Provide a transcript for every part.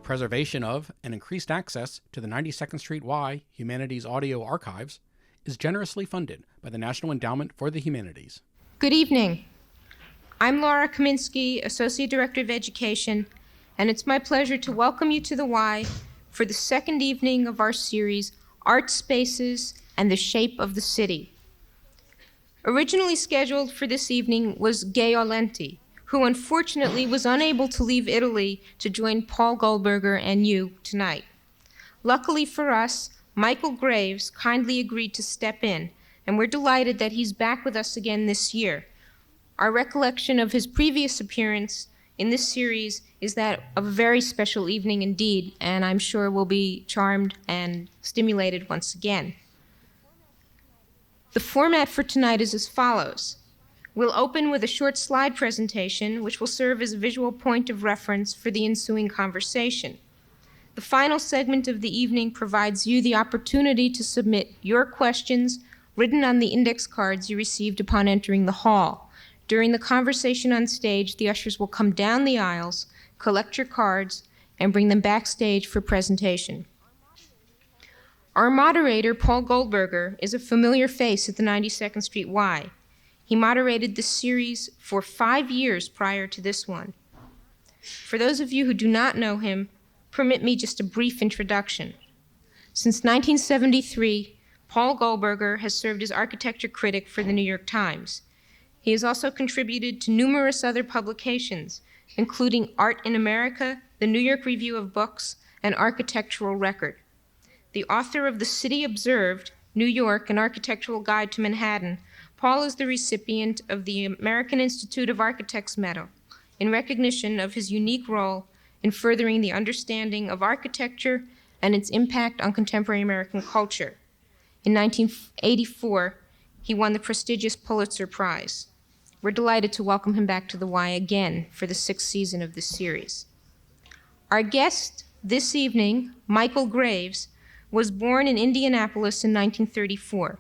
The preservation of and increased access to the 92nd Street Y Humanities Audio Archives is generously funded by the National Endowment for the Humanities. Good evening. I'm Laura Kaminsky, Associate Director of Education, and it's my pleasure to welcome you to the Y for the second evening of our series, Art Spaces and the Shape of the City. Originally scheduled for this evening was Gay Olenti, who unfortunately was unable to leave Italy to join Paul Goldberger and you tonight. Luckily for us, Michael Graves kindly agreed to step in, and we're delighted that he's back with us again this year. Our recollection of his previous appearance in this series is that of a very special evening indeed, and I'm sure we'll be charmed and stimulated once again. The format for tonight is as follows. We'll open with a short slide presentation, which will serve as a visual point of reference for the ensuing conversation. The final segment of the evening provides you the opportunity to submit your questions written on the index cards you received upon entering the hall. During the conversation on stage, the ushers will come down the aisles, collect your cards, and bring them backstage for presentation. Our moderator, Paul Goldberger, is a familiar face at the 92nd Street Y. He moderated this series for 5 years prior to this one. For those of you who do not know him, permit me just a brief introduction. Since 1973, Paul Goldberger has served as architecture critic for the New York Times. He has also contributed to numerous other publications, including Art in America, the New York Review of Books, and Architectural Record. The author of The City Observed, New York, an Architectural Guide to Manhattan, Paul is the recipient of the American Institute of Architects Medal in recognition of his unique role in furthering the understanding of architecture and its impact on contemporary American culture. In 1984, he won the prestigious Pulitzer Prize. We're delighted to welcome him back to the Y again for the 6th season of this series. Our guest this evening, Michael Graves, was born in Indianapolis in 1934.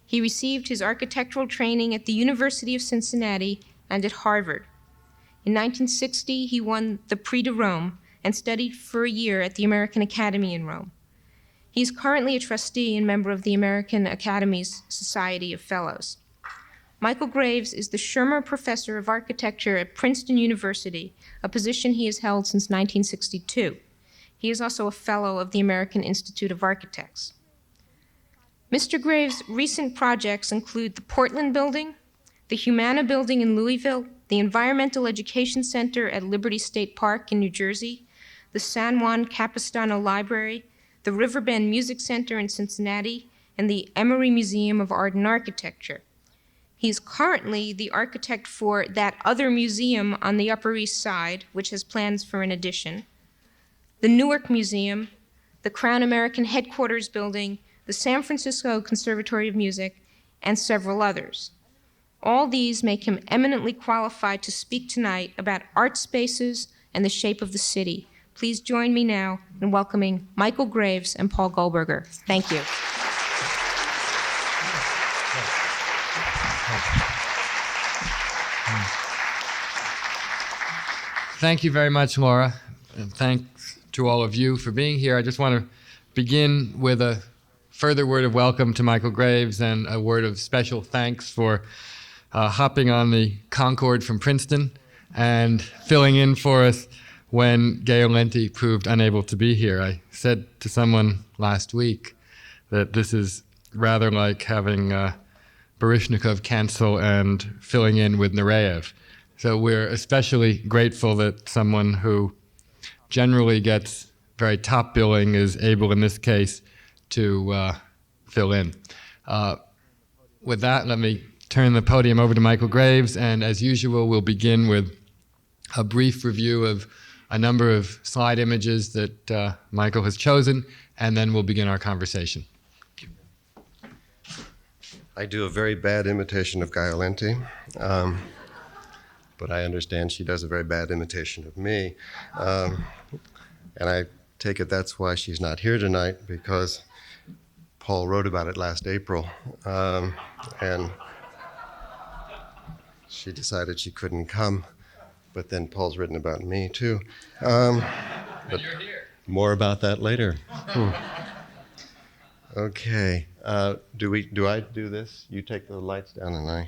He received his architectural training at the University of Cincinnati and at Harvard. In 1960, he won the Prix de Rome and studied for a year at the American Academy in Rome. He is currently a trustee and member of the American Academy's Society of Fellows. Michael Graves is the Shermer Professor of Architecture at Princeton University, a position he has held since 1962. He is also a fellow of the American Institute of Architects. Mr. Graves' recent projects include the Portland Building, the Humana Building in Louisville, the Environmental Education Center at Liberty State Park in New Jersey, the San Juan Capistrano Library, the Riverbend Music Center in Cincinnati, and the Emory Museum of Art and Architecture. He's currently the architect for that other museum on the Upper East Side, which has plans for an addition, the Newark Museum, the Crown American Headquarters Building, the San Francisco Conservatory of Music, and several others. All these make him eminently qualified to speak tonight about art spaces and the shape of the city. Please join me now in welcoming Michael Graves and Paul Goldberger. Thank you. Thank you very much, Laura, and thanks to all of you for being here. I just want to begin with a further word of welcome to Michael Graves and a word of special thanks for hopping on the Concorde from Princeton and filling in for us when Gay Olenti proved unable to be here. I said to someone last week that this is rather like having Baryshnikov cancel and filling in with Nureyev. So we're especially grateful that someone who generally gets very top billing is able, in this case, to fill in. With that, let me turn the podium over to Michael Graves, and as usual, we'll begin with a brief review of a number of slide images that Michael has chosen, and then we'll begin our conversation. I do a very bad imitation of Guy Olenti, but I understand she does a very bad imitation of me. And I take it that's why she's not here tonight, because Paul wrote about it last April, and she decided she couldn't come, but then Paul's written about me too. But you're here. More about that later. Okay. Do I do this? You take the lights down and I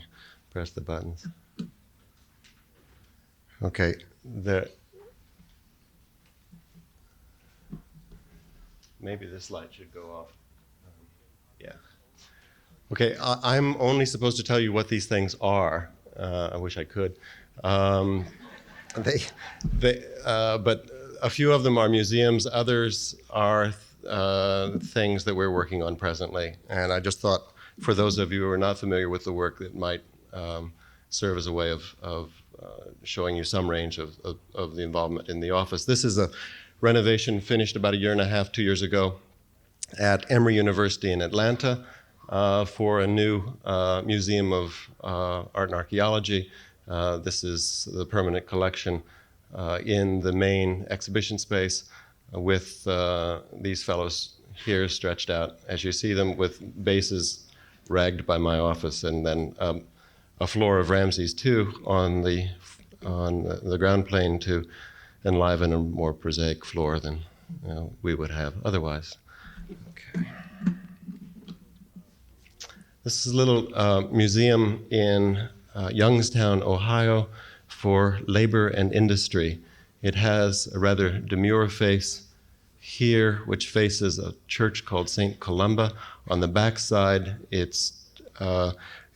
press the buttons. Okay. Maybe this light should go off. Yeah. Okay. I'm only supposed to tell you what these things are. I wish I could. But a few of them are museums. Others are things that we're working on presently. And I just thought, for those of you who are not familiar with the work, that might serve as a way of showing you some range of the involvement in the office. This is a renovation finished about 1.5 years, 2 years ago at Emory University in Atlanta for a new Museum of Art and Archaeology. This is the permanent collection in the main exhibition space with these fellows here stretched out, as you see them, with bases ragged by my office, and then a floor of Ramses II on the ground plane to enliven a more prosaic floor than we would have otherwise. Okay. This is a little museum in Youngstown, Ohio, for labor and industry. It has a rather demure face here, which faces a church called St. Columba. On the back side, it's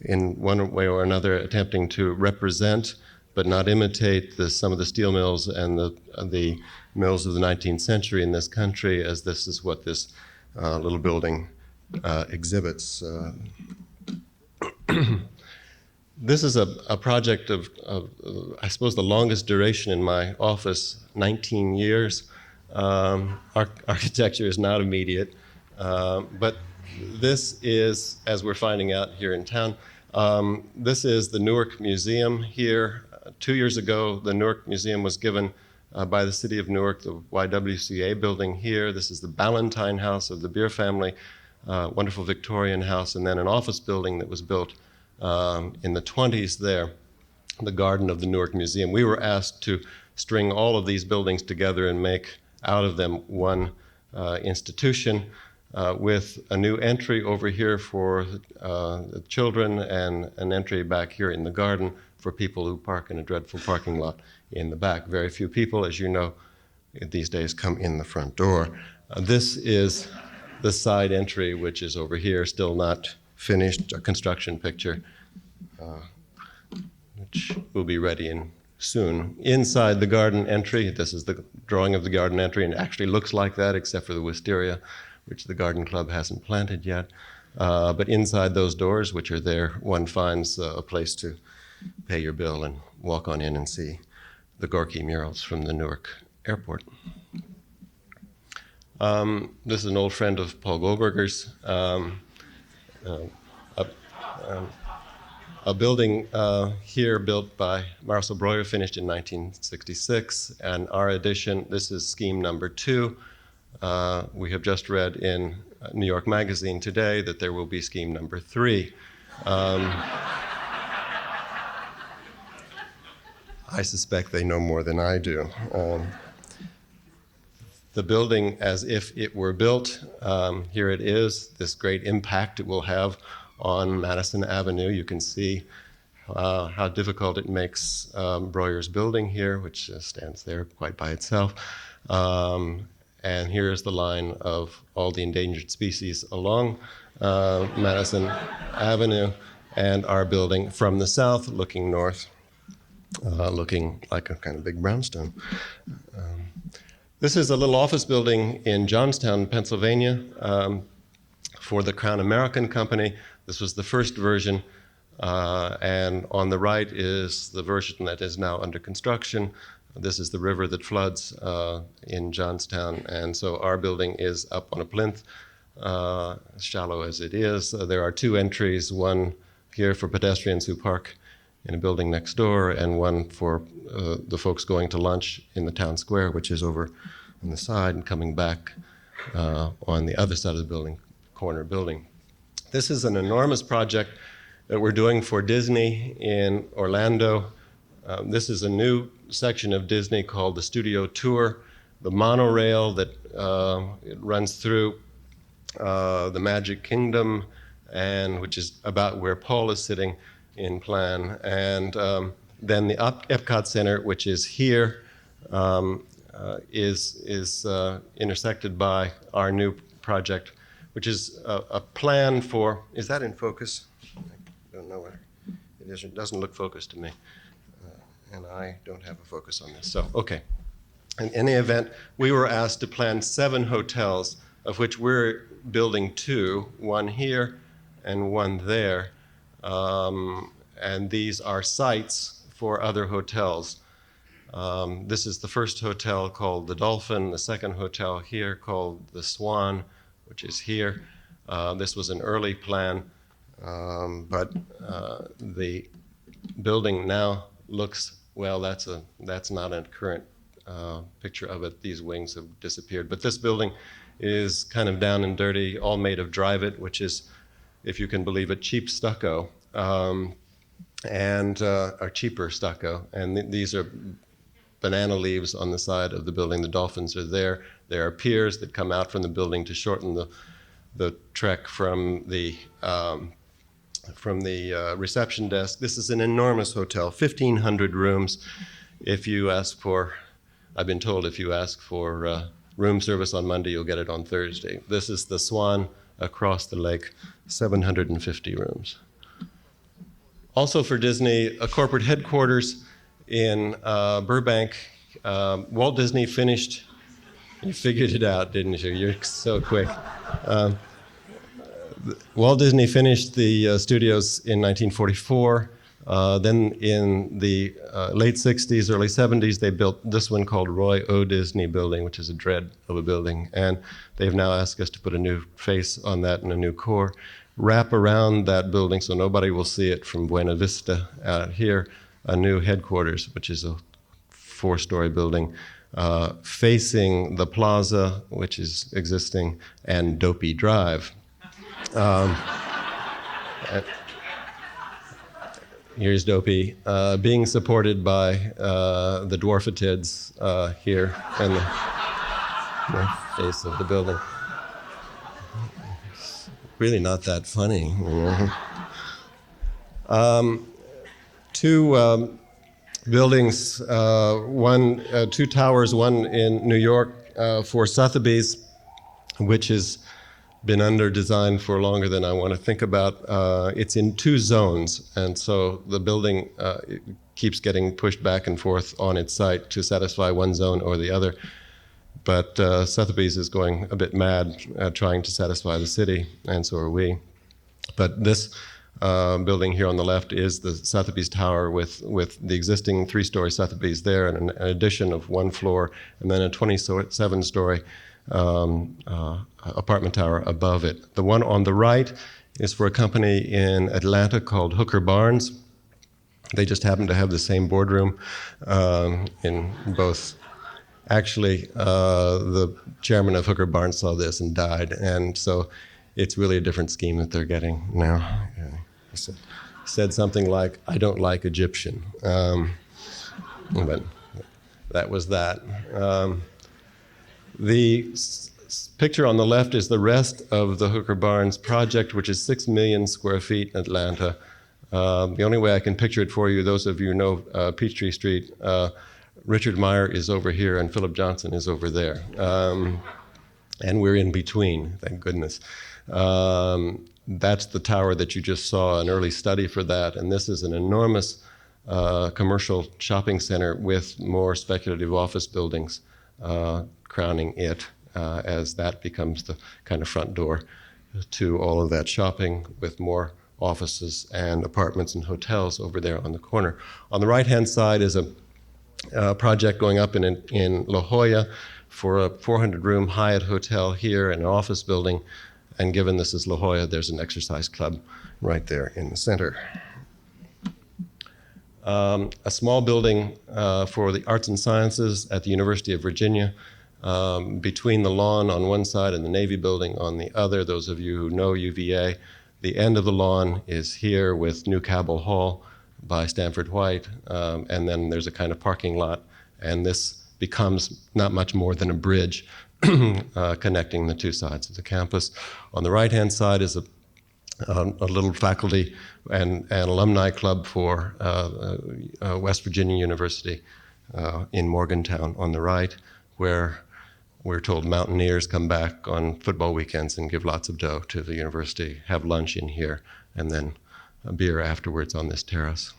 in one way or another attempting to represent but not imitate some of the steel mills and the mills of the 19th century in this country, as this is what this little building exhibits. This is a project of, I suppose, the longest duration in my office, 19 years. Architecture is not immediate, but this is, as we're finding out here in town, this is the Newark Museum here. 2 years ago, the Newark Museum was given by the city of Newark, the YWCA building here. This is the Ballantyne House of the Beer family, wonderful Victorian house, and then an office building that was built in the 20s there, the garden of the Newark Museum. We were asked to string all of these buildings together and make out of them one institution with a new entry over here for the children and an entry back here in the garden for people who park in a dreadful parking lot in the back. Very few people, as you know, these days come in the front door. This is the side entry, which is over here, still not finished, a construction picture, which will be ready soon. Inside the garden entry, this is the drawing of the garden entry, and it actually looks like that, except for the wisteria, which the garden club hasn't planted yet. But inside those doors, which are there, one finds a place to pay your bill and walk on in and see the Gorky murals from the Newark airport. This is an old friend of Paul Goldberger's. A building here built by Marcel Breuer, finished in 1966, and our edition, this is scheme number 2. We have just read in New York Magazine today that there will be scheme number 3. I suspect they know more than I do. The building, as if it were built, here it is, this great impact it will have on Madison Avenue. You can see how difficult it makes Breuer's building here, which stands there quite by itself. And here's the line of all the endangered species along Madison Avenue, and our building from the south looking north, looking like a kind of big brownstone. This is a little office building in Johnstown, Pennsylvania, for the Crown American Company. This was the first version, and on the right is the version that is now under construction. This is the river that floods in Johnstown, and so our building is up on a plinth, shallow as it is. There are 2 entries, one here for pedestrians who park in a building next door, and one for the folks going to lunch in the town square, which is over on the side, and coming back on the other side of the building, corner building. This is an enormous project that we're doing for Disney in Orlando. This is a new section of Disney called the Studio Tour. the monorail that it runs through the Magic Kingdom, and which is about where Paul is sitting in plan, and then the Epcot Center, which is here, is intersected by our new project, which is a plan for, is that in focus? I don't know where it is. It doesn't look focused to me. And I don't have a focus on this. So, okay. In any event, we were asked to plan 7 hotels, of which we're building 2, one here and one there. And these are sites for other hotels. This is the first hotel called the Dolphin, the second hotel here called the Swan, which is here. This was an early plan, but the building now looks, well, that's not a current picture of it. These wings have disappeared. But this building is kind of down and dirty, all made of Drive-It, which is, if you can believe it, cheap stucco, or cheaper stucco. And these are banana leaves on the side of the building. The dolphins are there. There are piers that come out from the building to shorten the trek from the reception desk. This is an enormous hotel, 1,500 rooms. If you ask for, I've been told if you ask for room service on Monday, you'll get it on Thursday. This is the Swan across the lake, 750 rooms. Also for Disney, a corporate headquarters in Burbank. Walt Disney finished, you figured it out, didn't you? You're so quick. Walt Disney finished the studios in 1944. Then in the late 60s, early 70s, they built this one called Roy O. Disney Building, which is a dread of a building. And they've now asked us to put a new face on that and a new core, wrap around that building so nobody will see it from Buena Vista out here, a new headquarters, which is a 4-story building, facing the plaza, which is existing, and Dopey Drive. Here's Dopey, being supported by the dwarfatids here and the face of the building. It's really not that funny. You know? 2 buildings, 2 towers, one in New York for Sotheby's, which has been under design for longer than I want to think about. It's in 2 zones, and so the building keeps getting pushed back and forth on its site to satisfy one zone or the other. But Sotheby's is going a bit mad at trying to satisfy the city, and so are we. But this building here on the left is the Sotheby's Tower with the existing 3-story Sotheby's there, and an addition of 1 floor, and then a 27-story apartment tower above it. The one on the right is for a company in Atlanta called Hooker Barnes. They just happen to have the same boardroom in both. Actually, the chairman of Hooker Barnes saw this and died, and so it's really a different scheme that they're getting now. He said something like, "I don't like Egyptian," but that was that. The picture on the left is the rest of the Hooker Barnes project, which is 6 million square feet in Atlanta. The only way I can picture it for you, those of you who know Peachtree Street, Richard Meyer is over here and Philip Johnson is over there. And we're in between, thank goodness. That's the tower that you just saw, an early study for that. And this is an enormous commercial shopping center with more speculative office buildings crowning it, as that becomes the kind of front door to all of that shopping, with more offices and apartments and hotels over there on the corner. On the right-hand side is a project going up in La Jolla for a 400-room Hyatt hotel here and an office building. And given this is La Jolla, there's an exercise club right there in the center. A small building for the arts and sciences at the University of Virginia, between the lawn on one side and the Navy building on the other. Those of you who know UVA, the end of the lawn is here with New Cabell Hall by Stanford White, and then there's a kind of parking lot, and this becomes not much more than a bridge connecting the two sides of the campus. On the right-hand side is a little faculty and alumni club for West Virginia University in Morgantown on the right, where we're told mountaineers come back on football weekends and give lots of dough to the university, have lunch in here, and then a beer afterwards on this terrace.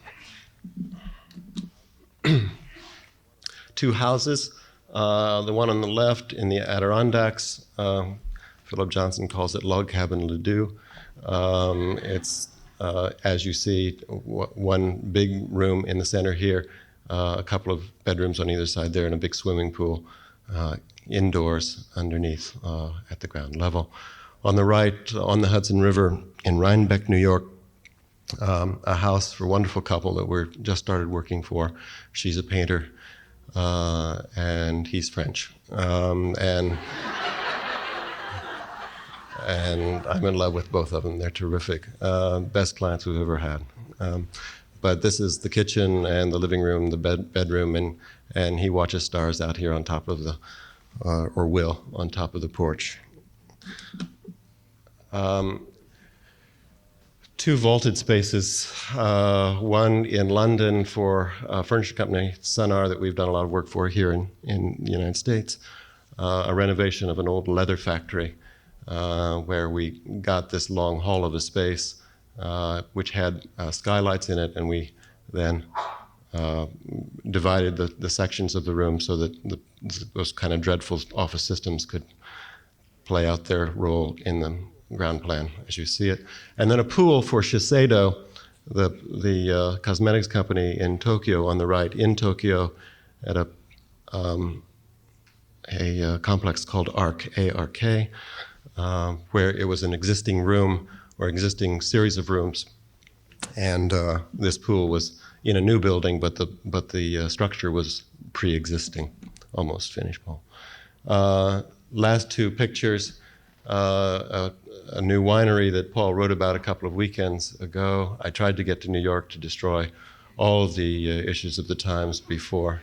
Two houses, the one on the left in the Adirondacks, Philip Johnson calls it Log Cabin Ladue. It's, as you see, one big room in the center here, a couple of bedrooms on either side there, and a big swimming pool indoors underneath at the ground level. On the right, on the Hudson River in Rhinebeck, New York, a house for a wonderful couple that we're just started working for. She's a painter, and he's French. And I'm in love with both of them. They're terrific. Best clients we've ever had. But this is the kitchen and the living room, the bedroom, and he watches stars out here on top of the, or will, on top of the porch. Two vaulted spaces, one in London for a furniture company, Sunar, that we've done a lot of work for here in the United States, a renovation of an old leather factory where we got this long hall of a space which had skylights in it, and we then divided the sections of the room so that those kind of dreadful office systems could play out their role in the ground plan as you see it. And then a pool for Shiseido, the cosmetics company in Tokyo on the right, in Tokyo at a complex called ARK, A-R-K, where it was an existing room or existing series of rooms. And this pool was in a new building, but the structure was pre-existing, almost finished, Paul. Last two pictures, a new winery that Paul wrote about a couple of weekends ago. I tried to get to New York to destroy all of the issues of the Times before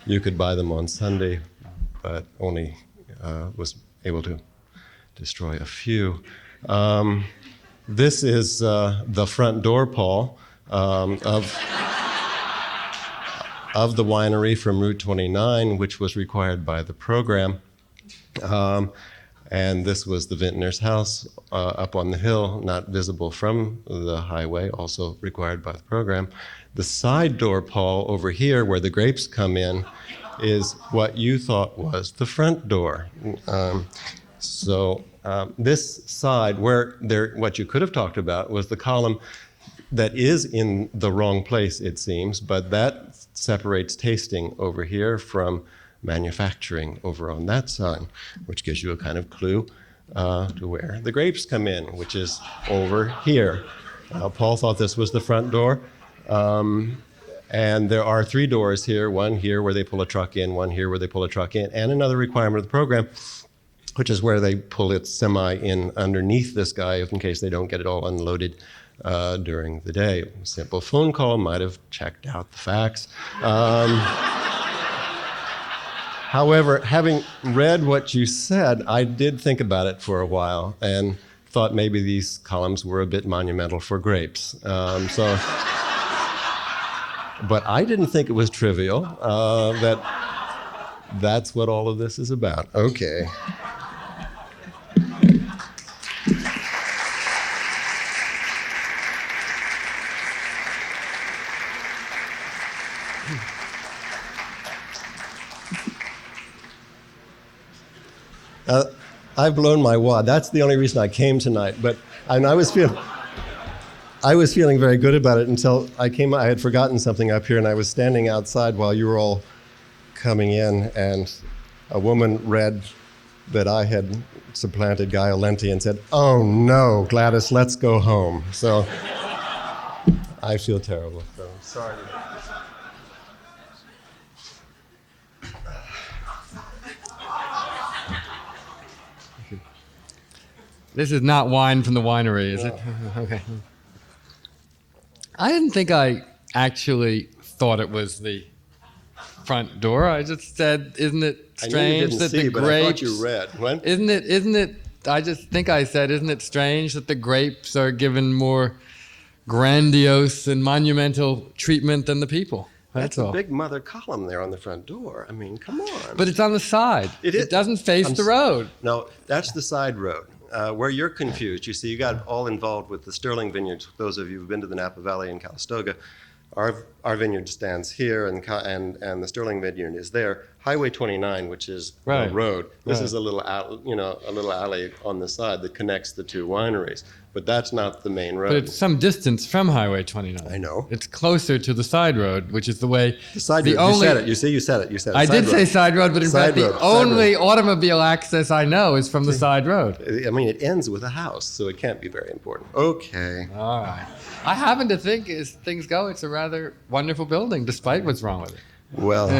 you could buy them on Sunday, but only was able to destroy a few. This is the front door, Paul, of the winery from Route 29, which was required by the program. And this was the vintner's house up on the hill, not visible from the highway, also required by the program. The side door, Paul, over here where the grapes come in, is what you thought was the front door. This side, what you could have talked about was the column that is in the wrong place, it seems, but that separates tasting over here from manufacturing over on that side, which gives you a kind of clue to where the grapes come in, which is over here. Paul thought this was the front door, and there are three doors here, one here where they pull a truck in, one here where they pull a truck in, and another requirement of the program, which is where they pull its semi in underneath this guy in case they don't get it all unloaded during the day. A simple phone call might have checked out the facts. However, having read what you said, I did think about it for a while and thought maybe these columns were a bit monumental for grapes. But I didn't think it was trivial. That's what all of this is about. Okay. I've blown my wad. That's the only reason I came tonight. But I was feeling very good about it until I came. I had forgotten something up here, and I was standing outside while you were all coming in, and a woman read that I had supplanted Guy Olenti and said, "Oh no, Gladys, let's go home." So I feel terrible. So sorry. This is not wine from the winery, is it? Okay. I didn't think I actually thought it was the front door. I just said, isn't it I knew you strange didn't that see, the but I thought grapes... you read. What? Isn't it, I just think I said, isn't it strange that the grapes are given more grandiose and monumental treatment than the people? That's all. a big mother column there on the front door. I mean, come on. But it's on the side. It is. It doesn't face the road. No, that's the side road. Where you're confused, you see, you got all involved with the Sterling Vineyards. Those of you who've been to the Napa Valley in Calistoga, our vineyard stands here, and the Sterling Vineyard is there. Highway 29, which is Right. the road. This Right. is a little alley on the side that connects the two wineries. But that's not the main road. But it's some distance from Highway 29. I know. It's closer to the side road, which is the way... The side road. You said it. You said it. You said it. I did Side say road. side road, but in Side fact, the road, side only automobile access I know is from the side road. I mean, it ends with a house, so it can't be very important. Okay. All right. I happen to think, as things go, it's a rather wonderful building, despite what's wrong with it. Well,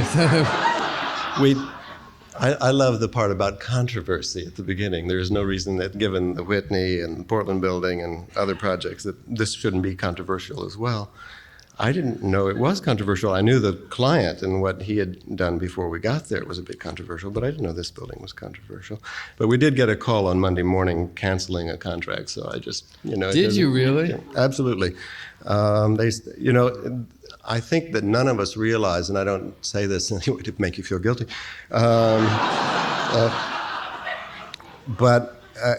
I love the part about controversy at the beginning. There's no reason that, given the Whitney and the Portland Building and other projects, that this shouldn't be controversial as well. I didn't know it was controversial. I knew the client and what he had done before we got there was a bit controversial, but I didn't know this building was controversial. But we did get a call on Monday morning canceling a contract, so I just, Did you really? Absolutely. I think that none of us realize, and I don't say this anyway to make you feel guilty,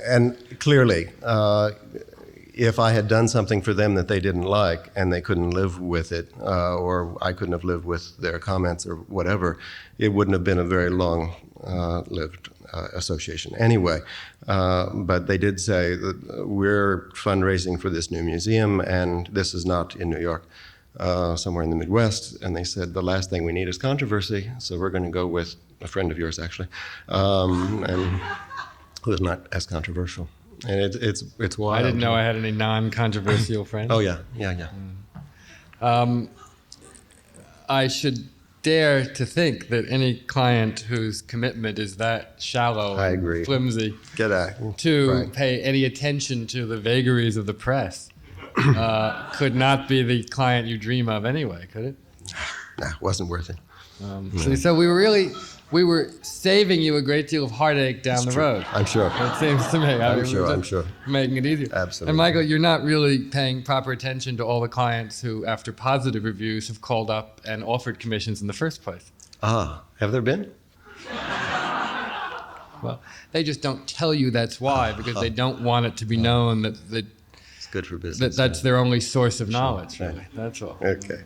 and clearly, if I had done something for them that they didn't like and they couldn't live with it, or I couldn't have lived with their comments or whatever, it wouldn't have been a very long-lived association anyway. But they did say that we're fundraising for this new museum, and this is not in New York. Somewhere in the Midwest, and they said the last thing we need is controversy, so we're going to go with a friend of yours, actually, and who is not as controversial. And it's wild. I didn't know I had any non-controversial friends. Oh yeah. I should dare to think that any client whose commitment is that shallow I agree. and flimsy Get out. to Right. pay any attention to the vagaries of the press could not be the client you dream of anyway, could it? Nah, wasn't worth it. So we were saving you a great deal of heartache down the road. I'm sure. It seems to me. I'm sure. Making it easier. Absolutely. And Michael, you're not really paying proper attention to all the clients who, after positive reviews, have called up and offered commissions in the first place. Have there been? Well, they just don't tell you that's why, because they don't want it to be known that It's good for business. that's their only source of knowledge, really. Right. That's all. Okay.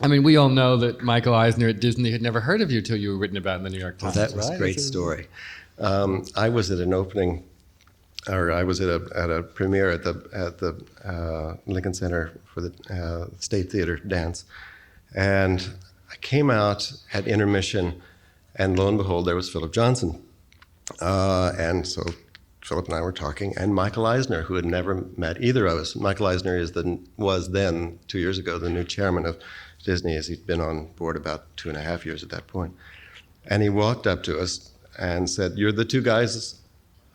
I mean, we all know that Michael Eisner at Disney had never heard of you till you were written about in the New York Times. That was right? a great story. I was at an opening, or I was at a premiere at the Lincoln Center for the State Theater dance, and I came out at intermission, and lo and behold, there was Philip Johnson, and so Philip and I were talking, and Michael Eisner, who had never met either of us. Michael Eisner was then 2 years ago the new chairman of Disney, as he'd been on board about 2.5 years at that point. And he walked up to us and said, "You're the two guys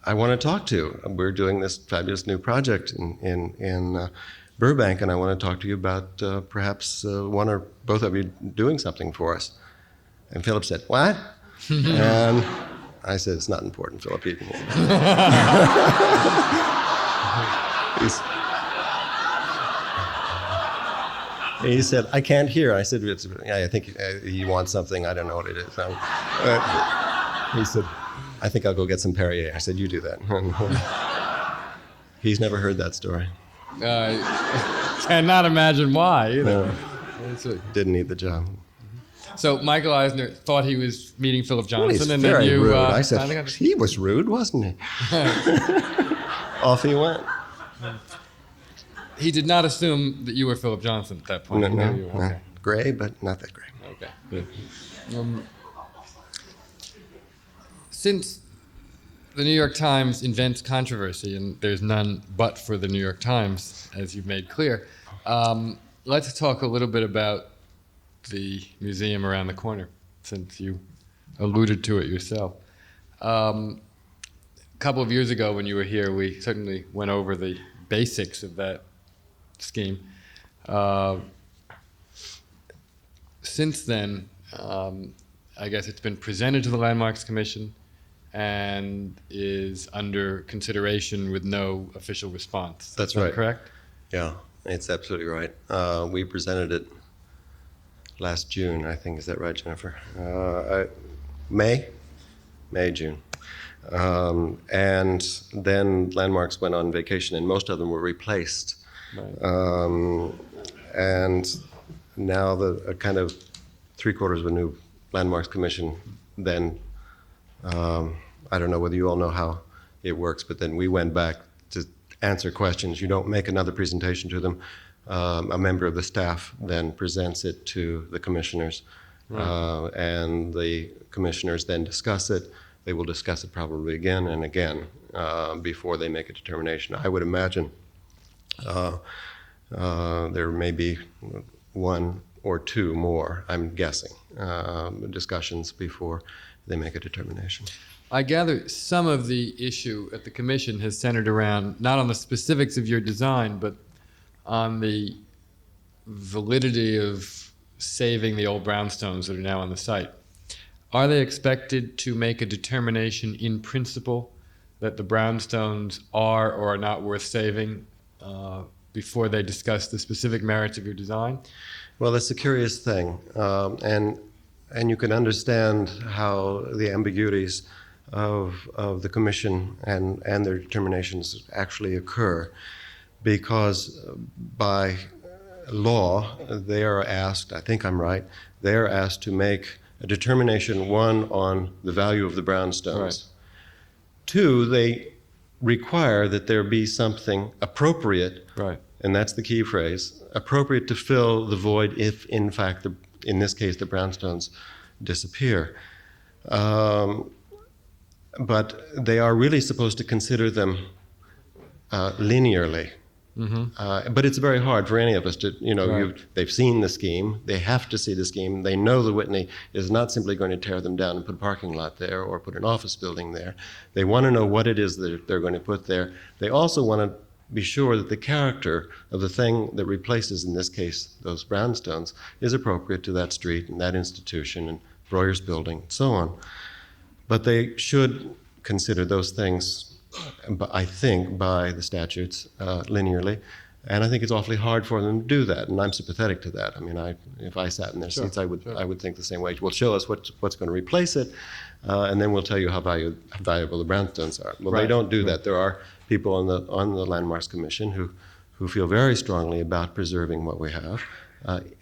I want to talk to. We're doing this fabulous new project in Burbank, and I want to talk to you about perhaps one or both of you doing something for us." And Philip said, "What?" And I said, "It's not important, Philip." He said, "I can't hear." I said, "I think you want something. I don't know what it is." He said, "I think I'll go get some Perrier." I said, "You do that." He's never heard that story. Cannot imagine why either. No, didn't need the job. So Michael Eisner thought he was meeting Philip Well, Johnson, he's and very then you. rude. I I said, think he was rude, wasn't he? Off he went. he did not assume that you were Philip Johnson at that point. No, He no, knew you were. no. Okay. Gray, but not that gray. Okay, good. Since the New York Times invents controversy, and there's none but for the New York Times, as you've made clear, let's talk a little bit about the museum around the corner, since you alluded to it yourself. A couple of years ago when you were here, we certainly went over the basics of that scheme. since then, I guess it's been presented to the Landmarks Commission and is under consideration with no official response. That's Is that right. correct? Yeah, it's absolutely right. We presented it last June, I think. Is that right, Jennifer? May, June. And then Landmarks went on vacation, and most of them were replaced. Right. And now the kind of 3/4 of a new Landmarks Commission. Then I don't know whether you all know how it works, but then we went back to answer questions. You don't make another presentation to them. A member of the staff then presents it to the commissioners, and the commissioners then discuss it. They will discuss it probably again and again before they make a determination. I would imagine there may be one or two more, I'm guessing, discussions before they make a determination. I gather some of the issue at the commission has centered around not on the specifics of your design, but on the validity of saving the old brownstones that are now on the site. Are they expected to make a determination in principle that the brownstones are or are not worth saving before they discuss the specific merits of your design? Well, it's a curious thing, and you can understand how the ambiguities of the commission and their determinations actually occur, because by law they are asked, I think I'm right, they are asked to make a determination, one, on the value of the brownstones. Right. Two, they require that there be something appropriate, Right. and that's the key phrase, appropriate to fill the void if, in fact, in this case, the brownstones disappear. But they are really supposed to consider them linearly. Mm-hmm. But it's very hard for any of us to, Right. they've seen the scheme, they have to see the scheme, they know that Whitney is not simply going to tear them down and put a parking lot there or put an office building there. They want to know what it is that they're going to put there. They also want to be sure that the character of the thing that replaces, in this case, those brownstones, is appropriate to that street and that institution and Breuer's building and so on. But they should consider those things, I think, by the statutes linearly. And I think it's awfully hard for them to do that, and I'm sympathetic to that. I mean, if I sat in their seats, I would think the same way. Well, show us what's going to replace it, and then we'll tell you how valuable the brownstones are. Well, Right. they don't do that. There are people on the Landmarks Commission who feel very strongly about preserving what we have,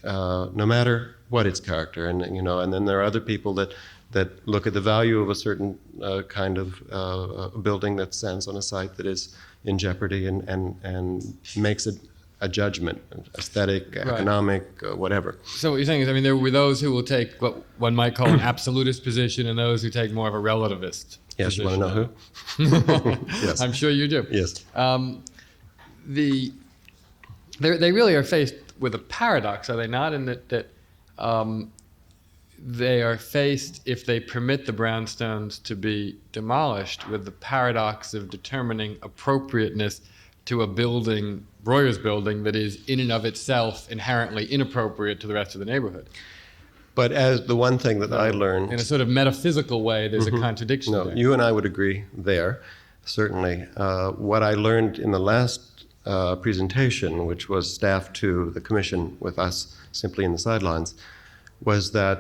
no matter what its character. And then there are other people that look at the value of a certain kind of building that stands on a site that is in jeopardy and makes it a judgment, aesthetic, economic, whatever. So what you're saying is, I mean, there were those who will take what one might call an absolutist position and those who take more of a relativist Yes, position. you want to know who? Yes. I'm sure you do. Yes. They really are faced with a paradox, are they not? In that they are faced, if they permit the brownstones to be demolished, with the paradox of determining appropriateness to a building, Breuer's building, that is in and of itself inherently inappropriate to the rest of the neighborhood. But as the one thing that I learned... In a sort of metaphysical way, there's a contradiction No, there. you and I would agree there, certainly. What I learned in the last presentation, which was staff to the commission with us simply in the sidelines, was that,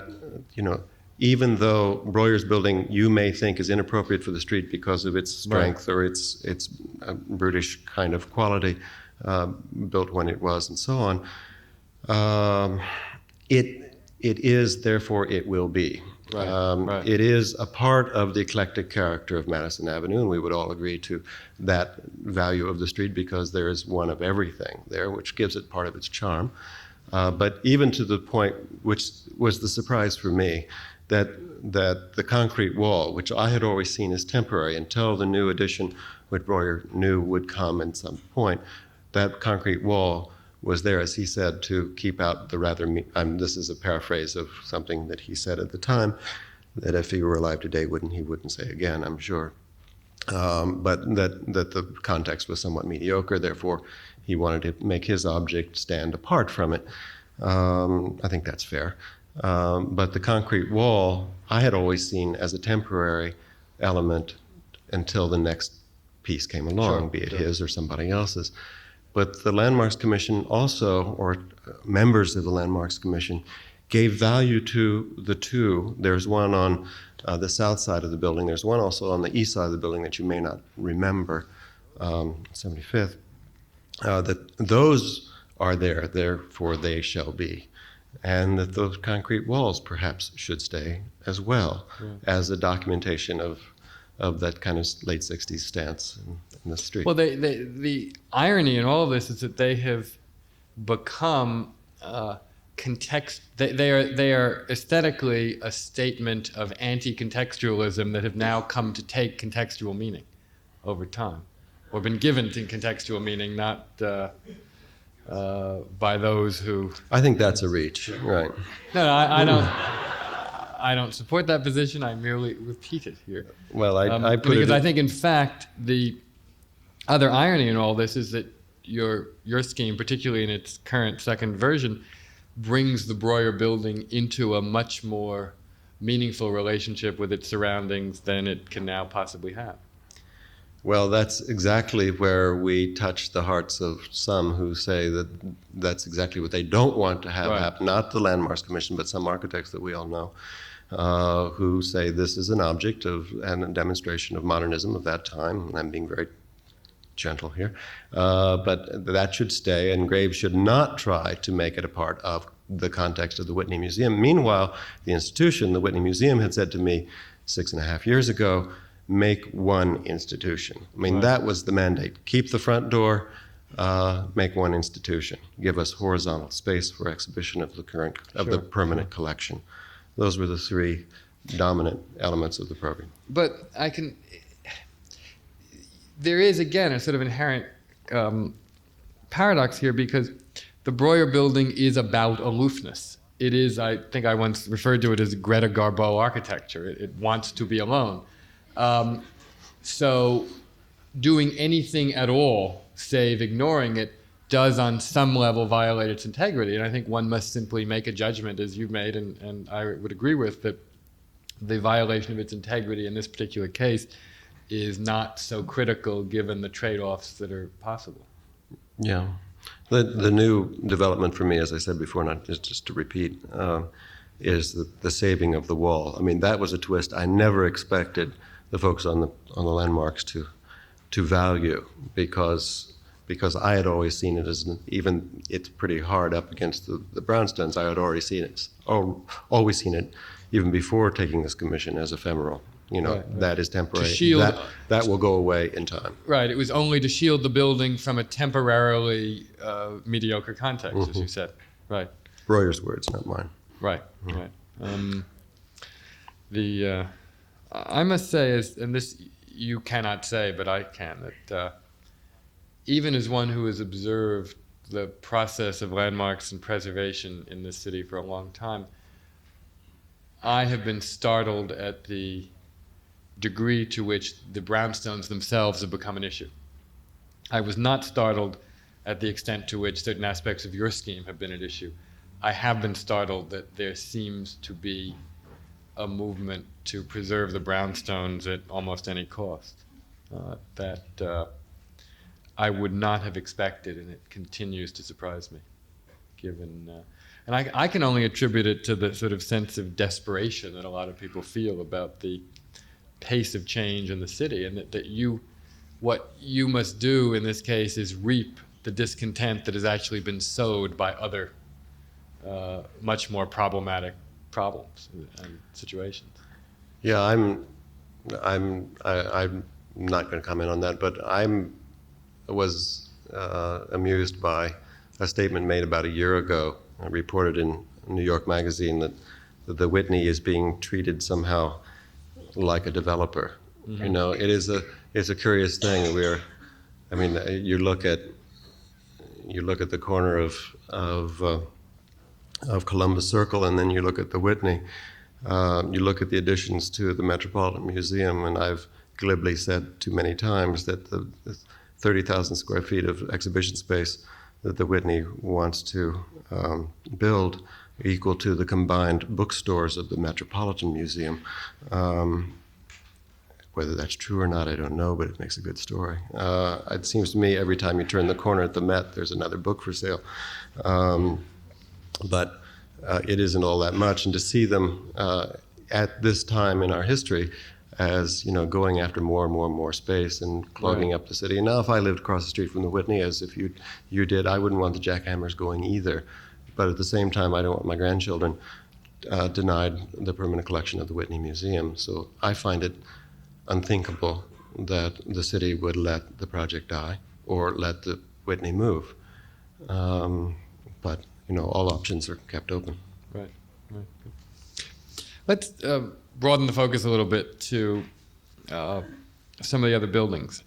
even though Breuer's building you may think is inappropriate for the street because of its strength or its brutish kind of quality, built when it was and so on, it is, therefore it will be. Right. It is a part of the eclectic character of Madison Avenue, and we would all agree to that value of the street because there is one of everything there, which gives it part of its charm. But even to the point, which was the surprise for me, that the concrete wall, which I had always seen as temporary until the new addition, which Breuer knew would come at some point, that concrete wall was there, as he said, to keep out the rather, this is a paraphrase of something that he said at the time, that if he were alive today, he wouldn't say again, I'm sure. But that the context was somewhat mediocre, therefore he wanted to make his object stand apart from it. I think that's fair. But the concrete wall, I had always seen as a temporary element until the next piece came along, be it his or somebody else's. But the Landmarks Commission also, or members of the Landmarks Commission, gave value to the two. There's one on the south side of the building. There's one also on the east side of the building that you may not remember, 75th. That those are there, therefore they shall be. And that those concrete walls perhaps should stay as well, as a documentation of that kind of late 60s stance in the street. Well, the irony in all of this is that they have become they are aesthetically a statement of anti-contextualism that have now come to take contextual meaning over time, or been given to contextual meaning, not by those who... I think that's a reach, right. No, I don't support that position. I merely repeat it here. Well, I put because it... I think, in fact, the other irony in all this is that your scheme, particularly in its current second version, brings the Breuer building into a much more meaningful relationship with its surroundings than it can now possibly have. Well, that's exactly where we touch the hearts of some who say that that's exactly what they don't want to have happen. Not the Landmarks Commission, but some architects that we all know, who say this is an object of and a demonstration of modernism of that time. And I'm being very gentle here, but that should stay, and Graves should not try to make it a part of the context of the Whitney Museum. Meanwhile, the institution, the Whitney Museum, had said to me 6.5 years ago, make one institution. I mean, that was the mandate. Keep the front door, make one institution. Give us horizontal space for exhibition of the the permanent collection. Those were the three dominant elements of the program. But there is, again, a sort of inherent paradox here, because the Breuer building is about aloofness. It is, I think I once referred to it as Greta Garbo architecture. It wants to be alone. So doing anything at all, save ignoring it, does on some level violate its integrity. And I think one must simply make a judgment, as you've made, and I would agree with, that the violation of its integrity in this particular case is not so critical given the trade-offs that are possible. Yeah. The new development for me, as I said before, not just to repeat, is the saving of the wall. I mean, that was a twist I never expected the folks on the landmarks to value, because I had always seen it as even it's pretty hard up against the brownstones. I had always seen it, always seen it, even before taking this commission, as ephemeral. You know, that is temporary. That will go away in time. Right. It was only to shield the building from a temporarily mediocre context, as you said. Right. Breuer's words, not mine. Right. Right. I must say, and this you cannot say, but I can, that even as one who has observed the process of landmarks and preservation in this city for a long time, I have been startled at the degree to which the brownstones themselves have become an issue. I was not startled at the extent to which certain aspects of your scheme have been an issue. I have been startled that there seems to be a movement to preserve the brownstones at almost any cost. That I would not have expected, and it continues to surprise me, given... and I can only attribute it to the sort of sense of desperation that a lot of people feel about the pace of change in the city, and that what you must do in this case is reap the discontent that has actually been sowed by other much more problematic problems and situations. Yeah, I'm not going to comment on that, but I was amused by a statement made about a year ago, reported in New York Magazine, that the Whitney is being treated somehow like a developer. Mm-hmm. You know, it's a curious thing. You look at the corner of Columbus Circle, and then you look at the Whitney. You look at the additions to the Metropolitan Museum, and I've glibly said too many times that the 30,000 square feet of exhibition space that the Whitney wants to build equal to the combined bookstores of the Metropolitan Museum. Whether that's true or not, I don't know, but it makes a good story. It seems to me every time you turn the corner at the Met, there's another book for sale. But it isn't all that much. And to see them at this time in our history as, going after more and more and more space and clogging up the city. And now if I lived across the street from the Whitney, as if you did, I wouldn't want the jackhammers going either. But at the same time, I don't want my grandchildren denied the permanent collection of the Whitney Museum. So I find it unthinkable that the city would let the project die or let the Whitney move. But, all options are kept open. Right. Let's broaden the focus a little bit to some of the other buildings.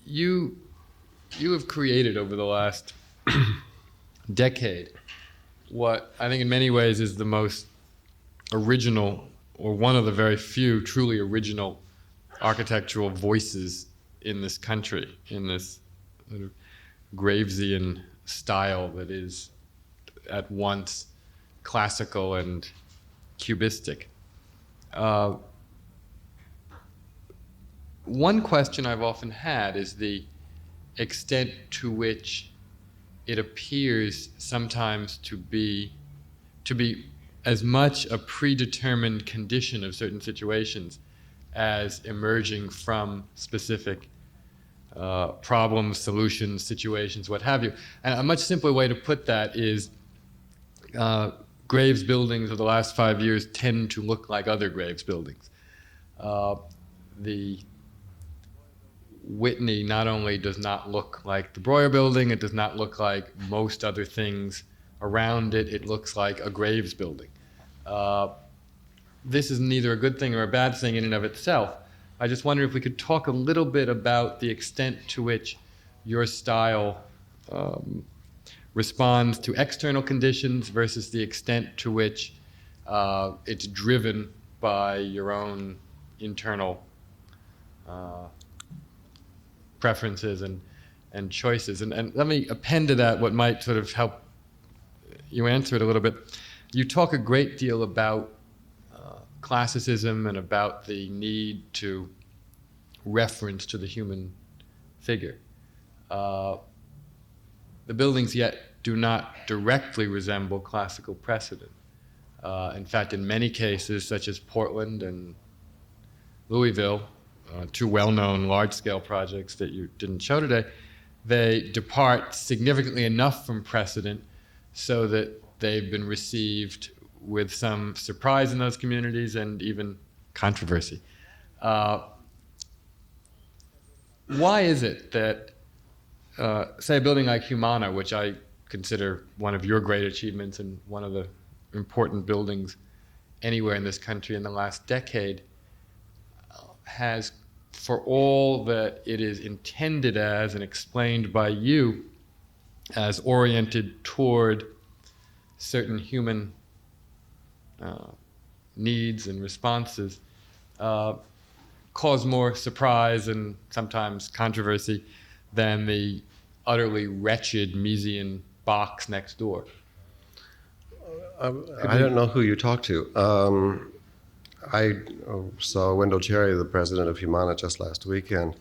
You have created over the last decade what I think in many ways is the most original, or one of the very few truly original architectural voices in this country, in this sort of Gravesian style that is at once classical and cubistic. One question I've often had is the extent to which it appears sometimes to be as much a predetermined condition of certain situations as emerging from specific problems, solutions, situations, what have you. And a much simpler way to put that is Graves buildings of the last 5 years tend to look like other Graves buildings. The Whitney not only does not look like the Breuer building, it does not look like most other things around it, it looks like a Graves building. This is neither a good thing or a bad thing in and of itself. I just wonder if we could talk a little bit about the extent to which your style responds to external conditions versus the extent to which it's driven by your own internal preferences and choices. And let me append to that what might sort of help you answer it a little bit. You talk a great deal about classicism and about the need to reference to the human figure. The buildings yet do not directly resemble classical precedent. In fact, in many cases, such as Portland and Louisville, two well-known large-scale projects that you didn't show today, they depart significantly enough from precedent so that they've been received with some surprise in those communities and even controversy. Why is it that, say, a building like Humana, which I consider one of your great achievements and one of the important buildings anywhere in this country in the last decade, has, for all that it is intended as and explained by you as oriented toward certain human needs and responses, cause more surprise and sometimes controversy than the utterly wretched Miesian box next door? I don't know who you talked to. I saw Wendell Cherry, the president of Humana, just last weekend,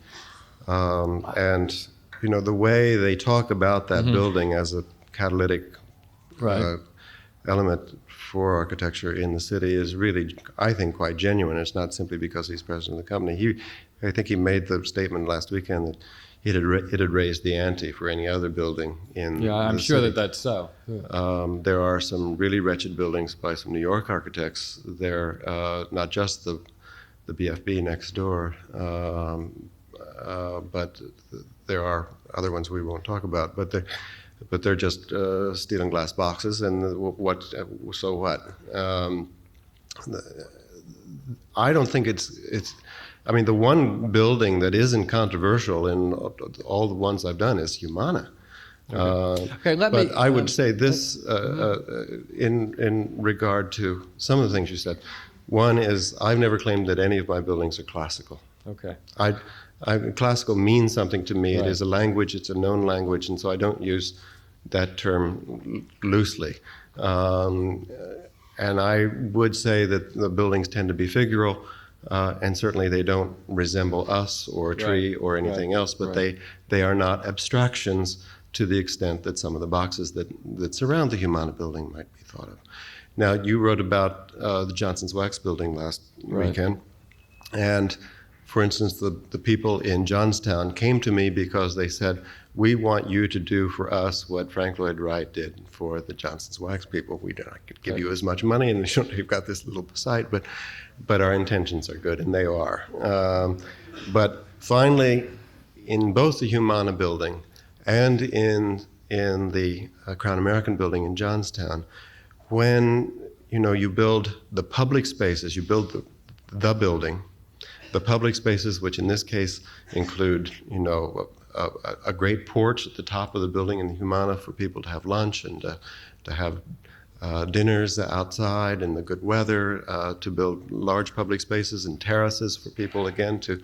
and the way they talk about that building as a catalytic element for architecture in the city is really, I think, quite genuine. It's not simply because he's president of the company. I think he made the statement last weekend that it had raised the ante for any other building in the I'm sure city. that's so. Yeah. There are some really wretched buildings by some New York architects there, not just the BFB next door, but there are other ones we won't talk about. But they're just steel and glass boxes, and so what? I don't think it's. I mean, the one building that isn't controversial in all the ones I've done is Humana. But I would say this in regard to some of the things you said. One is I've never claimed that any of my buildings are classical. Okay. Classical means something to me. Right. It is a language. It's a known language, and so I don't use that term loosely. And I would say that the buildings tend to be figural, and certainly they don't resemble us or a tree or anything else, but they are not abstractions to the extent that some of the boxes that surround the Humana Building might be thought of. Now, you wrote about the Johnson's Wax Building last weekend, and for instance, the people in Johnstown came to me because they said, we want you to do for us what Frank Lloyd Wright did for the Johnson's Wax people. I could give you as much money, and you've got this little site, but our intentions are good, and they are. But finally, in both the Humana Building and in the Crown American Building in Johnstown, when you build the public spaces, you build the building, the public spaces, which in this case include, a great porch at the top of the building in the Humana for people to have lunch and to have dinners outside in the good weather, to build large public spaces and terraces for people, again, to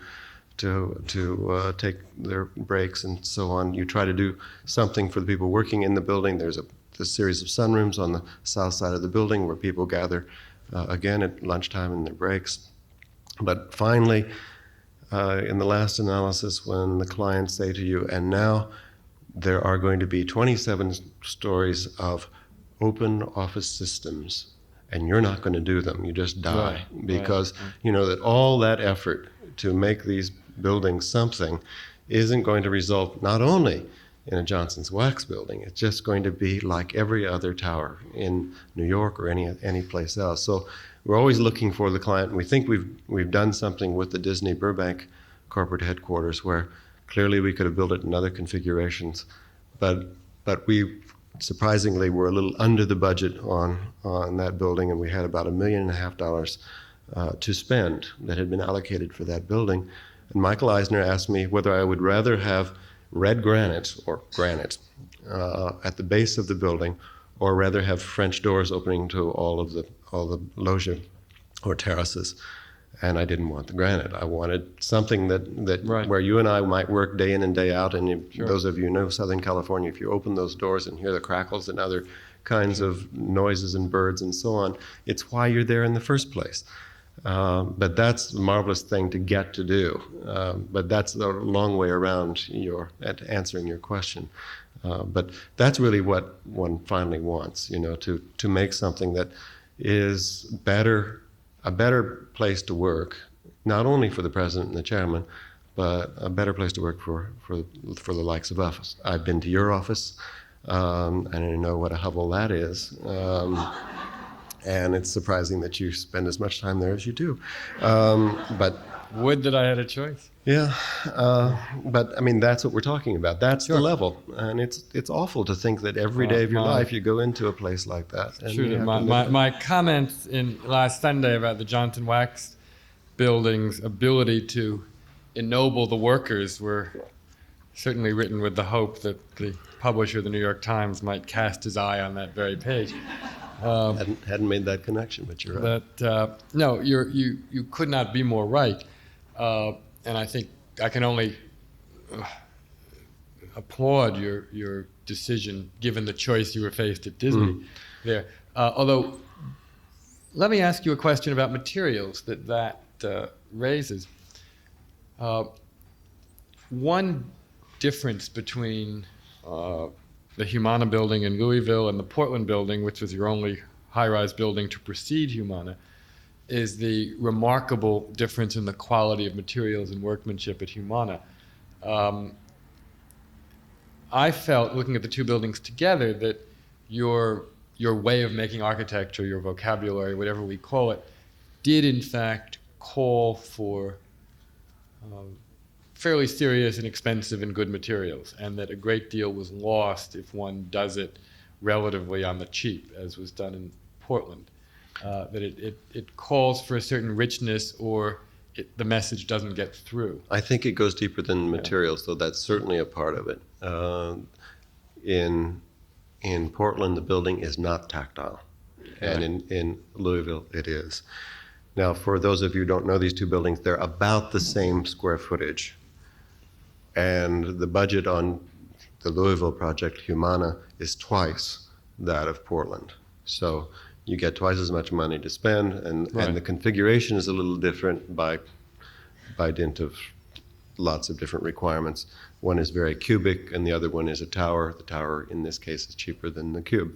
take their breaks and so on. You try to do something for the people working in the building. There's a series of sunrooms on the south side of the building where people gather, again, at lunchtime in their breaks. But finally, in the last analysis, when the clients say to you, and now there are going to be 27 stories of open office systems, and you're not going to do them, you just die. Because that all that effort to make these buildings something isn't going to result not only in a Johnson's Wax Building, it's just going to be like every other tower in New York or any place else. So we're always looking for the client, and we think we've done something with the Disney Burbank corporate headquarters where clearly we could have built it in other configurations, but we surprisingly were a little under the budget on that building, and we had about $1.5 million to spend that had been allocated for that building. And Michael Eisner asked me whether I would rather have red granite or granite at the base of the building, or rather have French doors opening to all the loggia or terraces. And I didn't want the granite. I wanted something that where you and I might work day in and day out. And those of you who know Southern California, if you open those doors and hear the crackles and other kinds of noises and birds and so on, it's why you're there in the first place. But that's a marvelous thing to get to do. But that's a long way around answering your question. But that's really what one finally wants, to make something that is a better place to work, not only for the president and the chairman, but a better place to work for the likes of us. I've been to your office, and I know what a hovel that is. And it's surprising that you spend as much time there as you do. But would that I had a choice. Yeah, but I mean, that's what we're talking about. That's the level. And it's awful to think that every day of your life you go into a place like that. And my comments last Sunday about the Johnson Wax Building's ability to ennoble the workers were certainly written with the hope that the publisher of the New York Times might cast his eye on that very page. Hadn't made that connection, but you're right. But no, you could not be more right. And I think I can only applaud your decision, given the choice you were faced at Disney there. Although, let me ask you a question about materials that raises. One difference between the Humana Building in Louisville and the Portland Building, which was your only high-rise building to precede Humana, is the remarkable difference in the quality of materials and workmanship at Humana. I felt, looking at the two buildings together, that your way of making architecture, your vocabulary, whatever we call it, did in fact call for fairly serious and expensive and good materials, and that a great deal was lost if one does it relatively on the cheap, as was done in Portland. That it calls for a certain richness, or the message doesn't get through. I think it goes deeper than materials, though that's certainly a part of it. In Portland, the building is not tactile, and in Louisville, it is. Now, for those of you who don't know these two buildings, they're about the same square footage. And the budget on the Louisville project, Humana, is twice that of Portland. So you get twice as much money to spend, and the configuration is a little different by dint of lots of different requirements. One is very cubic, and the other one is a tower. The tower, in this case, is cheaper than the cube.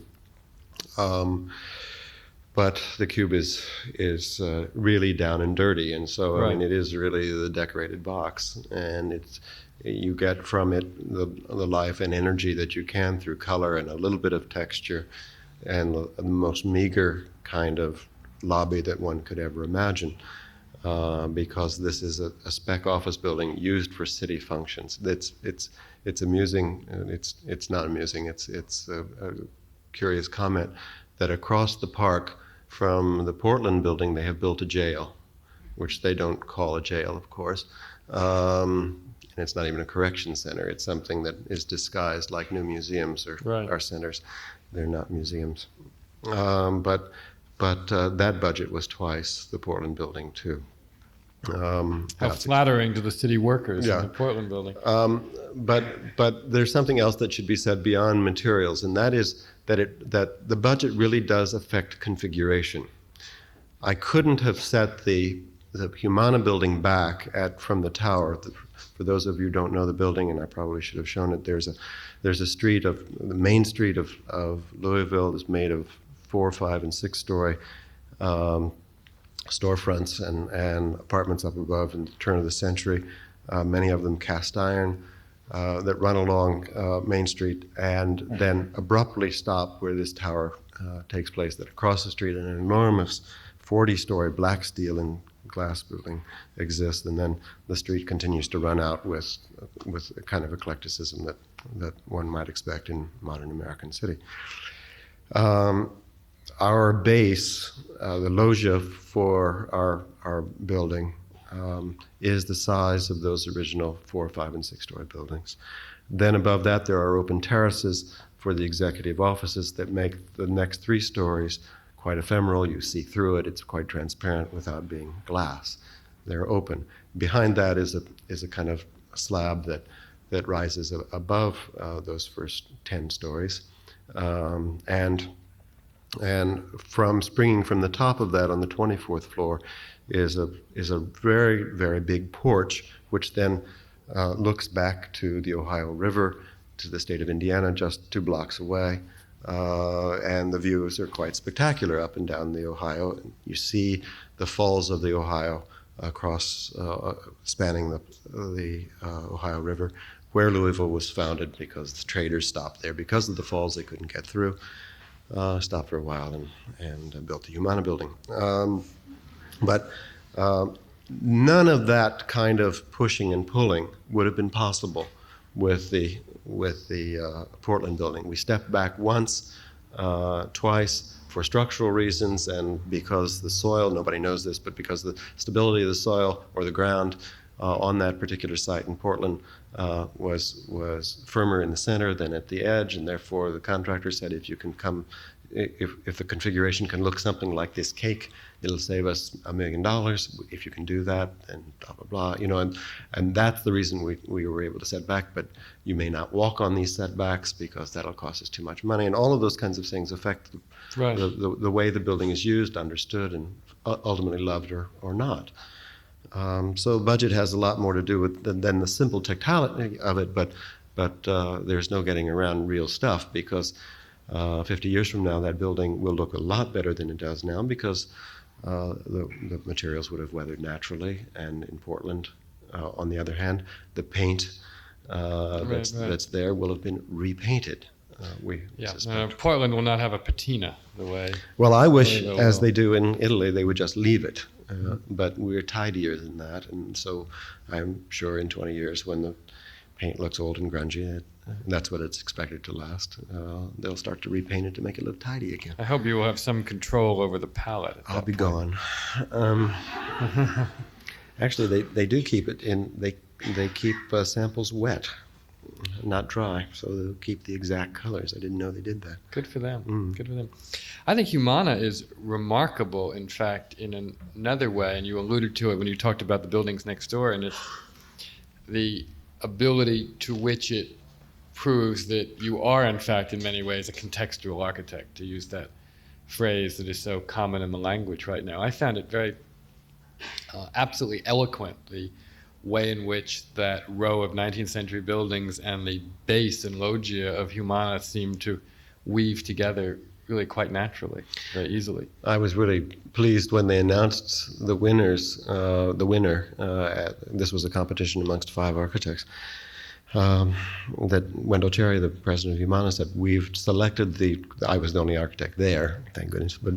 But the cube is really down and dirty, and so I mean, it is really the decorated box, and you get from it the life and energy that you can through color and a little bit of texture, and the most meager kind of lobby that one could ever imagine, because this is a spec office building used for city functions. It's amusing. It's not amusing. It's a curious comment that across the park from the Portland building, they have built a jail, which they don't call a jail, of course. And it's not even a correction center. It's something that is disguised like new museums or centers. They're not museums. But that budget was twice the Portland building, too. How flattering to the city workers in the Portland building. But there's something else that should be said beyond materials, and that is that the budget really does affect configuration. I couldn't have set the Humana building back from the tower. For those of you who don't know the building, and I probably should have shown it, there's a street the main street of Louisville is made of 4, 5, and 6 story storefronts and apartments up above in the turn of the century, many of them cast iron, that run along Main Street and then abruptly stop where this tower takes place. That across the street an enormous 40-story black steel and glass building exists, and then the street continues to run out with a kind of eclecticism that one might expect in modern American city. Our base, the loggia for our building, is the size of those original 4, 5, and 6-story buildings. Then above that, there are open terraces for the executive offices that make the next 3 stories quite ephemeral. You see through it. It's quite transparent without being glass. They're open. Behind that is a kind of slab that rises above those first 10 stories. And from springing from the top of that on the 24th floor is a very, very big porch, which then looks back to the Ohio River, to the state of Indiana, just 2 blocks away. And the views are quite spectacular up and down the Ohio. You see the falls of the Ohio across, spanning the Ohio River, where Louisville was founded because the traders stopped there. Because of the falls, they couldn't get through. Stopped for a while and built the Humana Building. But none of that kind of pushing and pulling would have been possible with the Portland building. We stepped back once, twice for structural reasons, and because the soil, nobody knows this, but because the stability of the soil or the ground on that particular site in Portland was firmer in the center than at the edge, and therefore the contractor said, if you can come, if the configuration can look something like this cake, it'll save us $1 million. If you can do that, then blah, blah, blah, and that's the reason we were able to set back, but you may not walk on these setbacks because that'll cost us too much money, and all of those kinds of things affect the way the building is used, understood, and ultimately loved or not. So budget has a lot more to do with than the simple technicality of it, but there's no getting around real stuff, because 50 years from now, that building will look a lot better than it does now, because the materials would have weathered naturally. And in Portland, on the other hand, the paint that's there will have been repainted. Portland will not have a patina the way. Well, I wish, as they do in Italy, they would just leave it. But we're tidier than that, and so I'm sure in 20 years, when the paint looks old and grungy, that's what it's expected to last, they'll start to repaint it to make it look tidy again. I hope you will have some control over the palette. I'll be gone. Actually, they do keep it in. They keep samples wet, not dry, so they'll keep the exact colors. I didn't know they did that. Good for them. Good for them. I think Humana is remarkable, in fact, in another way, and you alluded to it when you talked about the buildings next door, and it's the ability to which it proves that you are, in fact, in many ways, a contextual architect, to use that phrase that is so common in the language right now. I found it very absolutely eloquent, the way in which that row of 19th century buildings and the base and loggia of Humana seem to weave together really quite naturally, very easily. I was really pleased when they announced the winner. This was a competition amongst 5 architects. That Wendell Cherry, the president of Humana, said, we've selected I was the only architect there, thank goodness, but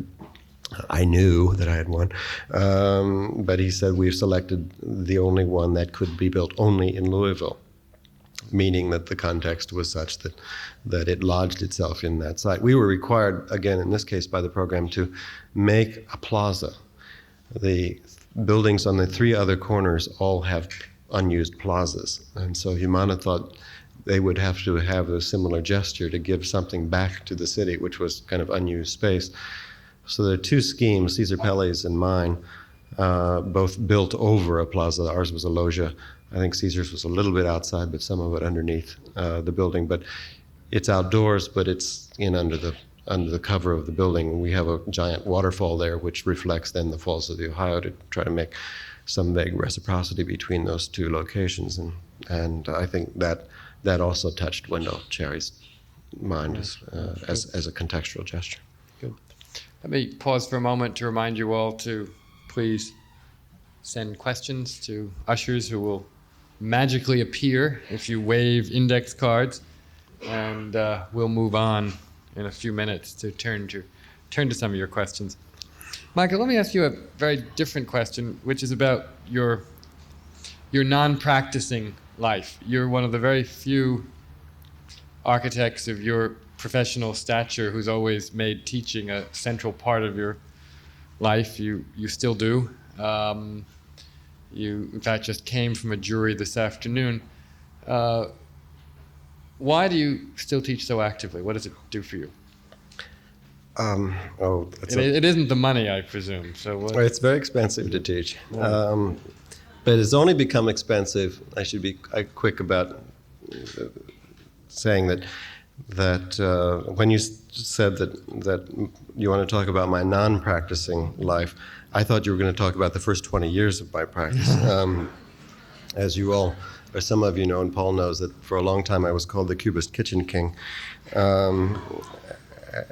I knew that I had won. But he said, we've selected the only one that could be built only in Louisville, meaning that the context was such that it lodged itself in that site. We were required, again, in this case by the program, to make a plaza. The buildings on the 3 other corners all have unused plazas. And so Humana thought they would have to have a similar gesture to give something back to the city, which was kind of unused space. So there are 2 schemes, Cesar Pelle's and mine, both built over a plaza. Ours was a loggia. I think Caesar's was a little bit outside, but some of it underneath the building. But it's outdoors, but it's in under the cover of the building. We have a giant waterfall there, which reflects then the Falls of the Ohio, to try to make some vague reciprocity between those 2 locations. And I think that also touched Wendell Cherry's mind as a contextual gesture. Good. Let me pause for a moment to remind you all to please send questions to ushers who will magically appear if you wave index cards, and we'll move on in a few minutes to turn to some of your questions. Michael, let me ask you a very different question, which is about your non-practicing life. You're one of the very few architects of your professional stature who's always made teaching a central part of your life. You still do. You, in fact, just came from a jury this afternoon. Why do you still teach so actively? What does it do for you? It isn't the money, I presume. So it's very expensive to teach. But it's only become expensive. I should be quick about saying that when you said that you want to talk about my non-practicing life, I thought you were going to talk about the first 20 years of my practice. As you all, or some of you know, and Paul knows, that for a long time I was called the Cubist Kitchen King,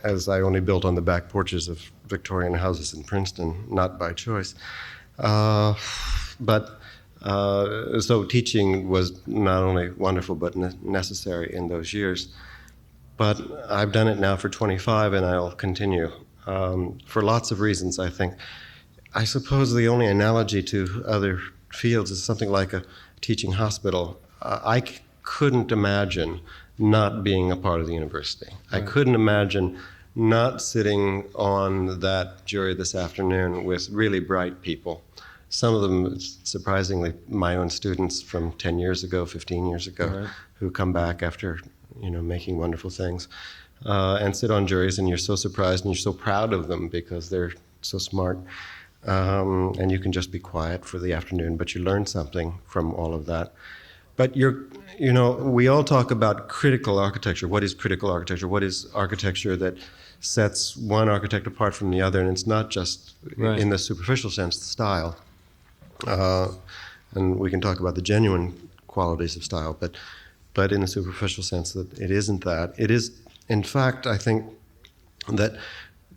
as I only built on the back porches of Victorian houses in Princeton, not by choice. So teaching was not only wonderful but necessary in those years. But I've done it now for 25, and I'll continue for lots of reasons, I think. I suppose the only analogy to other fields is something like a teaching hospital. I couldn't imagine not being a part of the university. Right. I couldn't imagine not sitting on that jury this afternoon with really bright people. Some of them, surprisingly, my own students from 10 years ago, 15 years ago, right, who come back after making wonderful things, and sit on juries, and you're so surprised and you're so proud of them because they're so smart. And you can just be quiet for the afternoon, but you learn something from all of that. But we all talk about critical architecture. What is critical architecture? What is architecture that sets one architect apart from the other? And it's not just right, in the superficial sense, the style. And we can talk about the genuine qualities of style, but in the superficial sense, that it isn't that. It is, in fact, I think that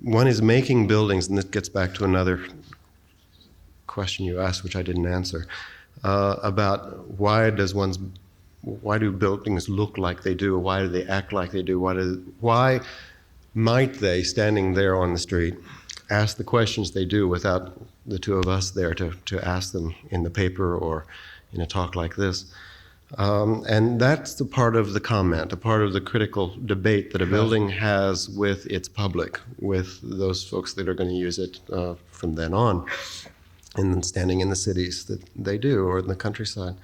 one is making buildings, and this gets back to another question you asked, which I didn't answer, about why do buildings look like they do? Why do they act like they do? Why might they, standing there on the street, ask the questions they do without the 2 of us there to ask them in the paper or in a talk like this? And that's the part of the comment, a part of the critical debate that a building has with its public, with those folks that are going to use it from then on, and standing in the cities that they do, or in the countryside.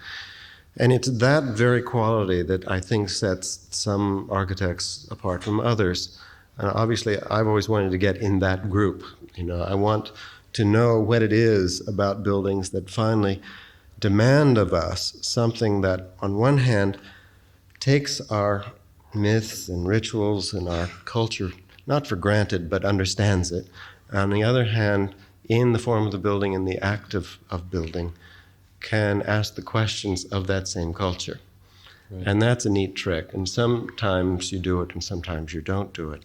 And it's that very quality that I think sets some architects apart from others. And obviously, I've always wanted to get in that group. I want to know what it is about buildings that finally demand of us something that, on one hand, takes our myths and rituals in our culture, not for granted, but understands it. On the other hand, in the form of the building, in the act of building, can ask the questions of that same culture. Right. And that's a neat trick. And sometimes you do it and sometimes you don't do it.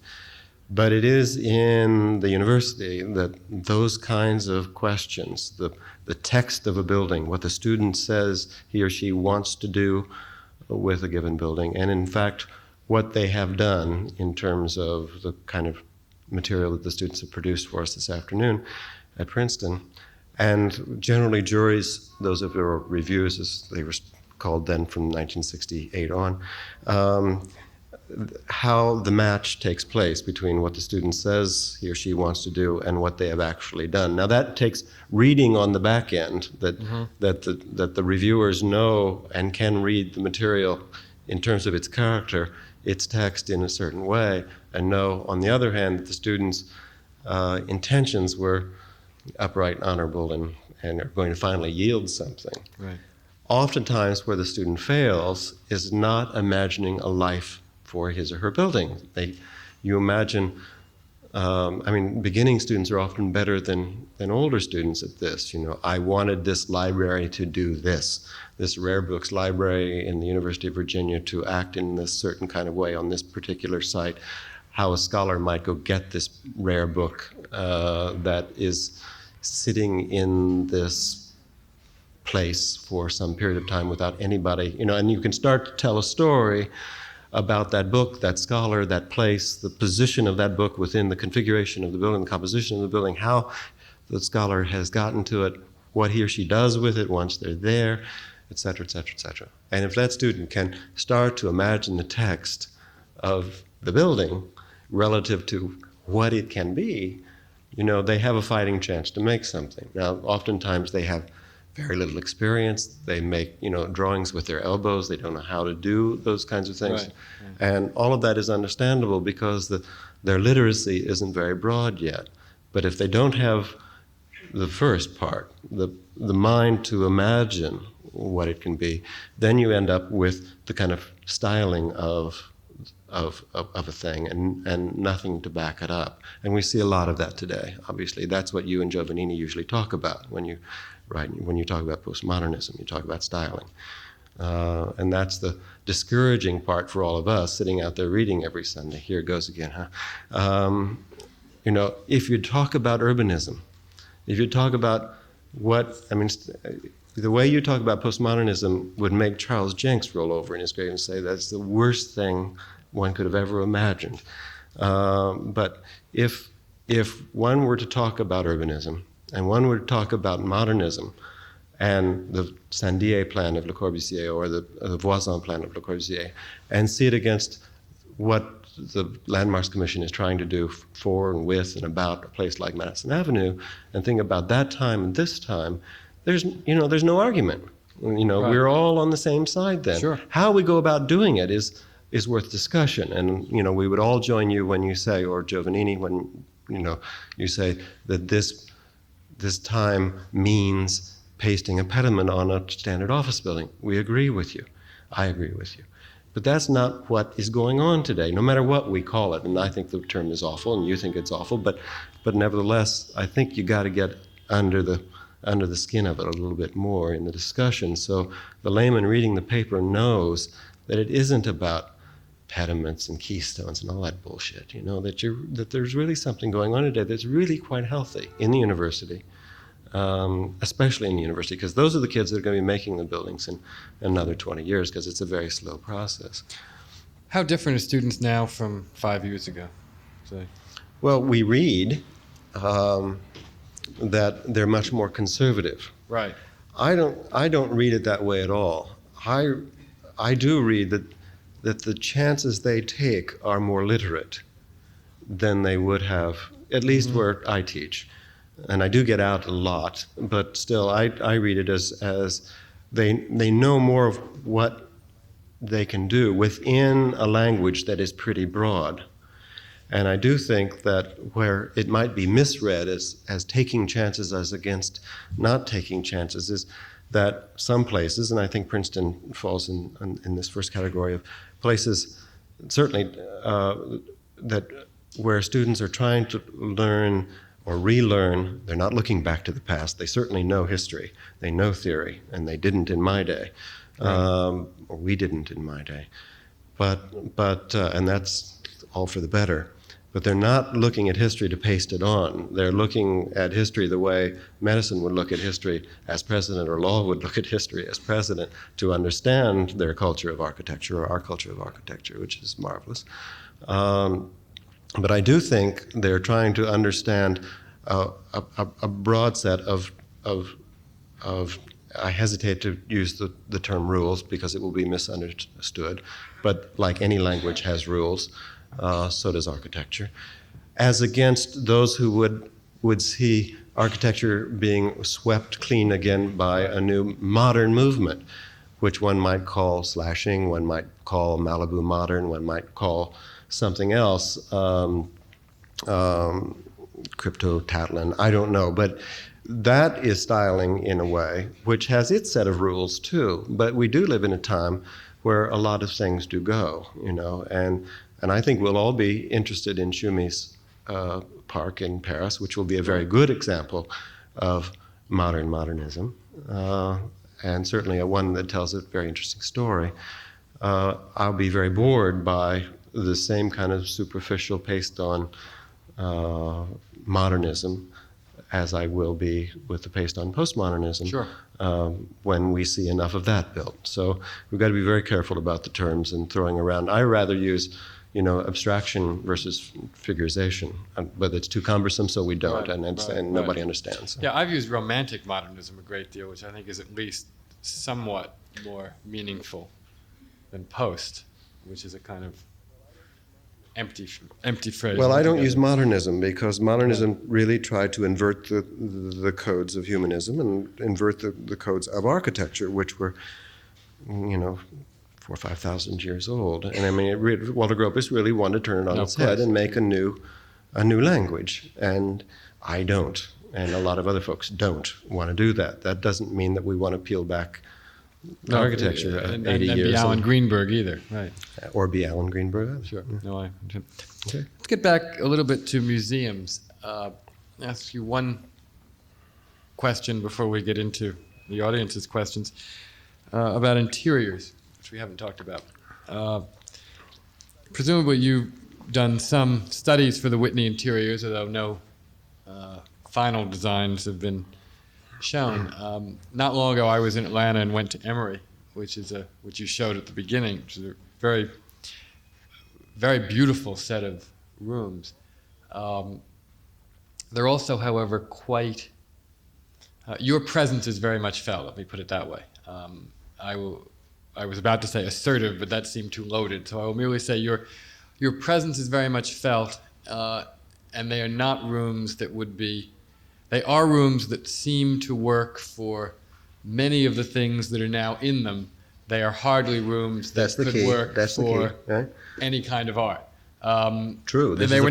But it is in the university that those kinds of questions, the text of a building, what the student says he or she wants to do with a given building, and in fact, what they have done in terms of the kind of material that the students have produced for us this afternoon at Princeton. And generally juries, those of your reviews, as they were called then from 1968 on, how the match takes place between what the student says he or she wants to do and what they have actually done. Now that takes reading on the back end, that the reviewers know and can read the material in terms of its character, its text in a certain way, and know, on the other hand, that the students' intentions were upright, honorable, and are going to finally yield something. Right. Oftentimes where the student fails is not imagining a life for his or her building. You imagine, beginning students are often better than older students at this. I wanted this library to do this rare books library in the University of Virginia to act in this certain kind of way on this particular site, how a scholar might go get this rare book that is sitting in this place for some period of time without anybody, and you can start to tell a story about that book, that scholar, that place, the position of that book within the configuration of the building, the composition of the building, how the scholar has gotten to it, what he or she does with it once they're there, et cetera, et cetera, et cetera. And if that student can start to imagine the text of the building relative to what it can be, they have a fighting chance to make something. Now, oftentimes they have very little experience. They make, drawings with their elbows. They don't know how to do those kinds of things. Right. And all of that is understandable because their literacy isn't very broad yet. But if they don't have the first part, the mind to imagine what it can be, then you end up with the kind of styling of a thing and nothing to back it up. And we see a lot of that today. Obviously, that's what you and Giovannini usually talk about when you talk about postmodernism, you talk about styling. And that's the discouraging part for all of us sitting out there reading every Sunday. Here it goes again, huh? If you talk about urbanism, if you talk about the way you talk about postmodernism would make Charles Jenks roll over in his grave and say that's the worst thing one could have ever imagined. But if one were to talk about urbanism, and one were to talk about modernism and the Saint-Dié plan of Le Corbusier or the Voisin plan of Le Corbusier, and see it against what the Landmarks Commission is trying to do for and with and about a place like Madison Avenue, and think about that time and this time, there's no argument. Right. We're all on the same side then. Sure. How we go about doing it is worth discussion. And, we would all join you when you say, or Giovannini, when, you say that this time means pasting a pediment on a standard office building. We agree with you. I agree with you. But that's not what is going on today, no matter what we call it. And I think the term is awful, and you think it's awful. But nevertheless, I think you got to get under the skin of it a little bit more in the discussion. So the layman reading the paper knows that it isn't about pediments and keystones and all that bullshit, that there's really something going on today that's really quite healthy in the university, especially in the university, because those are the kids that are going to be making the buildings in another 20 years, because it's a very slow process. How different are students now from 5 years ago? Well, we read that they're much more conservative. Right. I don't read it that way at all. I do read that the chances they take are more literate than they would have, at least where I teach. And I do get out a lot, but still I read it as they know more of what they can do within a language that is pretty broad. And I do think that where it might be misread as taking chances as against not taking chances is that some places, and I think Princeton falls in this first category of places certainly that where students are trying to learn or relearn, they're not looking back to the past. They certainly know history, they know theory, and they didn't in my day, or we didn't in my day. But and that's all for the better. But they're not looking at history to paste it on. They're looking at history the way medicine would look at history as president, or law would look at history as president, to understand their culture of architecture, or our culture of architecture, which is marvelous. But I do think they're trying to understand a broad set of I hesitate to use the term rules because it will be misunderstood, but like any language has rules, so does architecture, as against those who would see architecture being swept clean again by a new modern movement, which one might call slashing, one might call Malibu modern, one might call something else, crypto-Tatlin, I don't know, but that is styling in a way which has its set of rules too. But we do live in a time where a lot of things do go, and I think we'll all be interested in Shumi's park in Paris, which will be a very good example of modernism, and certainly one that tells a very interesting story. I'll be very bored by the same kind of superficial paste on modernism as I will be with the paste on postmodernism. Sure. When we see enough of that built. So we've got to be very careful about the terms and throwing around. I rather use, abstraction versus figurization, but it's too cumbersome, so we don't, and nobody understands. So. Yeah, I've used romantic modernism a great deal, which I think is at least somewhat more meaningful than post, which is a kind of empty phrase. Well, I don't use modernism because modernism really tried to invert the codes of humanism and invert the codes of architecture, which were, 4,000 or 5,000 years old. And I mean, Walter Gropius really wanted to turn it on its head and make a new language. And I don't, and a lot of other folks don't want to do that. That doesn't mean that we want to peel back architecture 80 years. And be Alan Greenberg either, right? Or be Alan Greenberg. Sure. No, Okay. Let's get back a little bit to museums. Ask you one question before we get into the audience's questions about interiors, which we haven't talked about. Presumably you've done some studies for the Whitney interiors, although no final designs have been shown. Not long ago, I was in Atlanta and went to Emory, which you showed at the beginning, which is a very, very beautiful set of rooms. They're also, however, quite. Your presence is very much felt. Let me put it that way. I was about to say assertive, but that seemed too loaded. So I will merely say your presence is very much felt, and they are not rooms that would be. They are rooms that seem to work for many of the things that are now in them. They are hardly rooms that could work for any kind of art. True. They were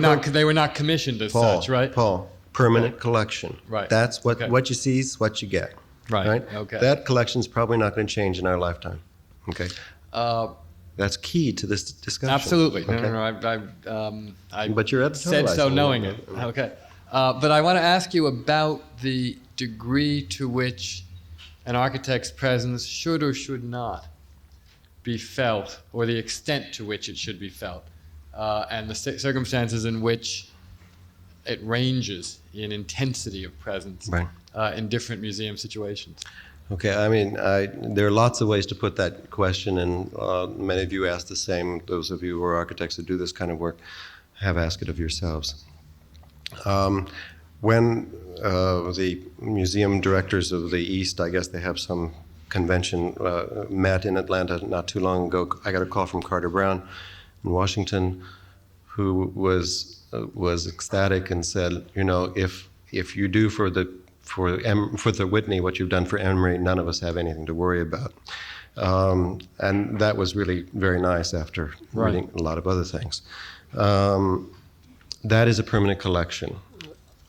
not commissioned as such, right? Paul, permanent collection. Right. That's what you see is what you get. Right. Okay. That collection is probably not going to change in our lifetime. Okay. That's key to this discussion. Absolutely. Okay. No. I but you're said so knowing it. Okay. But I want to ask you about the degree to which an architect's presence should or should not be felt, or the extent to which it should be felt, and the circumstances in which it ranges in intensity of presence in different museum situations. Okay, I mean, there are lots of ways to put that question, and many of you ask the same. Those of you who are architects who do this kind of work have asked it of yourselves. When the museum directors of the East, I guess they have some convention, met in Atlanta not too long ago, I got a call from Carter Brown in Washington, who was ecstatic and said, if you do for the Whitney what you've done for Emory, none of us have anything to worry about. And that was really very nice after reading a lot of other things. That is a permanent collection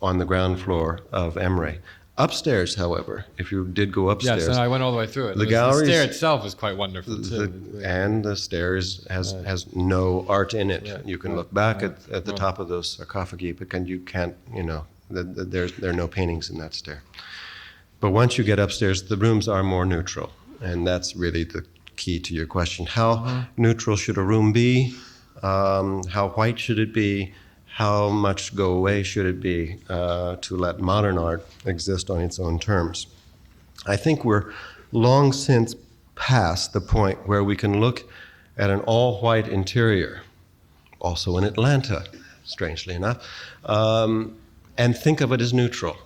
on the ground floor of Emory. Upstairs, however, if you did go upstairs, Yes, and I went all the way through it. The galleries, the stair itself is quite wonderful too. and the stairs has no art in it. Yeah, You can right, look back right, at the top of those sarcophagi, but you can't, there are no paintings in that stair. But once you get upstairs, the rooms are more neutral, and that's really the key to your question. How neutral should a room be? How white should it be? How much go away should it be to let modern art exist on its own terms? I think we're long since past the point where we can look at an all-white interior, also in Atlanta, strangely enough, and think of it as neutral.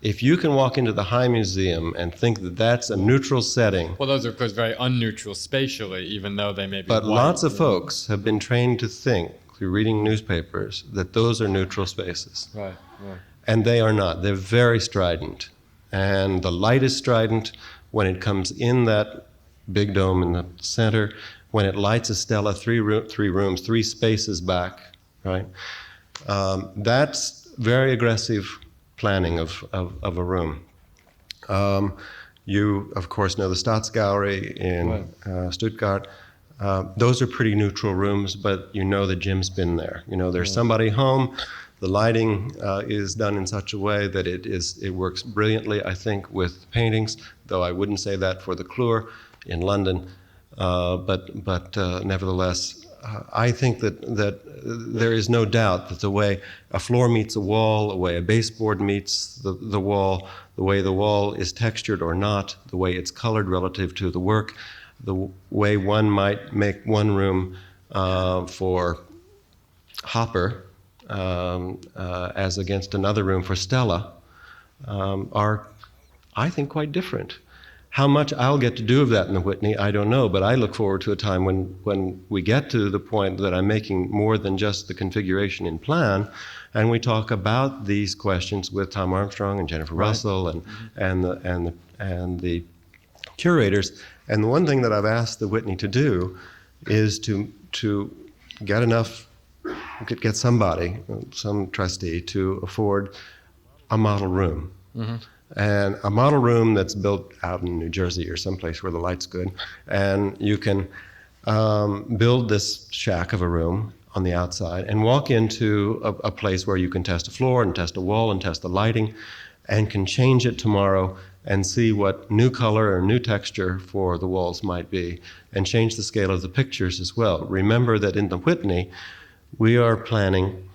If you can walk into the High Museum and think that that's a neutral setting. Well, those are, of course, very unneutral spatially, even though they may be But white. lots of folks have been trained to think, through reading newspapers, that those are neutral spaces. Right, right. And they are not. They're very strident. And the light is strident when it comes in that big dome in the center, when it lights a stela three rooms, three spaces back, right? That's very aggressive planning of a room. You, of course, know the Staatsgalerie in Stuttgart. Those are pretty neutral rooms, but you know that Jim's been there. You know there's somebody home. The lighting is done in such a way that it works brilliantly, I think, with paintings, though I wouldn't say that for the Clure in London. But nevertheless, I think that there is no doubt that the way a floor meets a wall, the way a baseboard meets the wall, the way the wall is textured or not, the way it's colored relative to the work, the way one might make one room for Hopper as against another room for Stella are, I think, quite different. How much I'll get to do of that in the Whitney, I don't know, but I look forward to a time when we get to the point that I'm making more than just the configuration in plan, and we talk about these questions with Tom Armstrong and Jennifer Russell and the curators. And the one thing that I've asked the Whitney to do is to get somebody, some trustee, to afford a model room. And a model room that's built out in New Jersey or someplace where the light's good. And you can build this shack of a room on the outside and walk into a place where you can test a floor and test a wall and test the lighting and can change it tomorrow and see what new color or new texture for the walls might be and change the scale of the pictures as well. Remember that in the Whitney, we are planning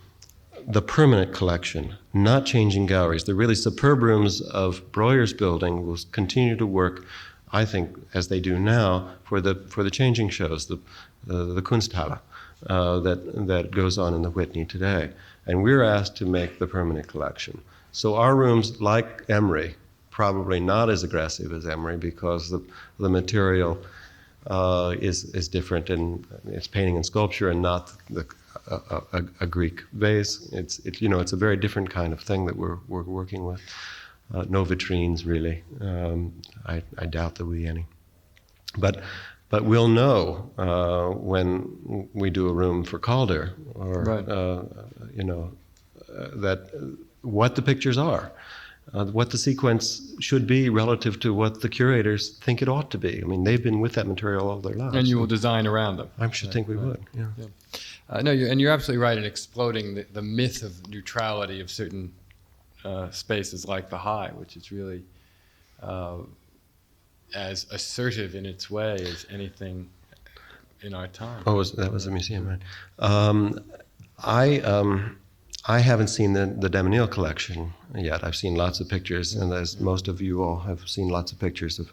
the permanent collection, not changing galleries. The really superb rooms of Breuer's building will continue to work, I think, as they do now, for the changing shows, the Kunsthalle that goes on in the Whitney today. And we're asked to make the permanent collection. So our rooms, like Emory, probably not as aggressive as Emory because the material is different, and it's painting and sculpture and not a Greek vase. It's a very different kind of thing that we're working with. No vitrines really. I doubt there'll be any. But we'll know when we do a room for Calder or that what the pictures are. What the sequence should be relative to what the curators think it ought to be. I mean, they've been with that material all their lives. And you will design around them. I should think we would, yeah. No, you're absolutely right in exploding the myth of neutrality of certain spaces like the High, which is really as assertive in its way as anything in our time. Oh, that was a museum, right? I haven't seen the Damanil collection yet. I've seen lots of pictures, and as most of you all have seen lots of pictures of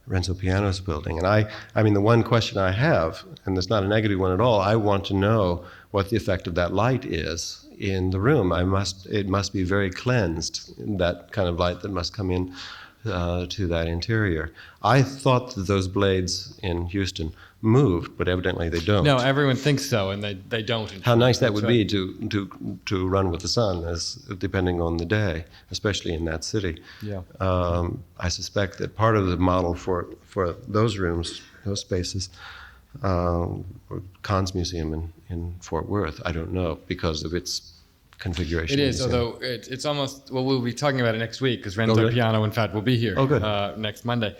Renzo Piano's building. And I mean, the one question I have, and it's not a negative one at all, I want to know what the effect of that light is in the room. It must be very cleansed, that kind of light that must come in to that interior. I thought that those blades in Houston moved, but evidently they don't. No, everyone thinks so, and they don't. How nice that would be to run with the sun, as depending on the day, especially in that city. Yeah. I suspect that part of the model for those rooms, those spaces, Kahn's Museum in Fort Worth, I don't know, because of its configuration. It is, of the although it's almost, well, we'll be talking about it next week because Renzo really? Piano, in fact, will be here Oh, good. next Monday.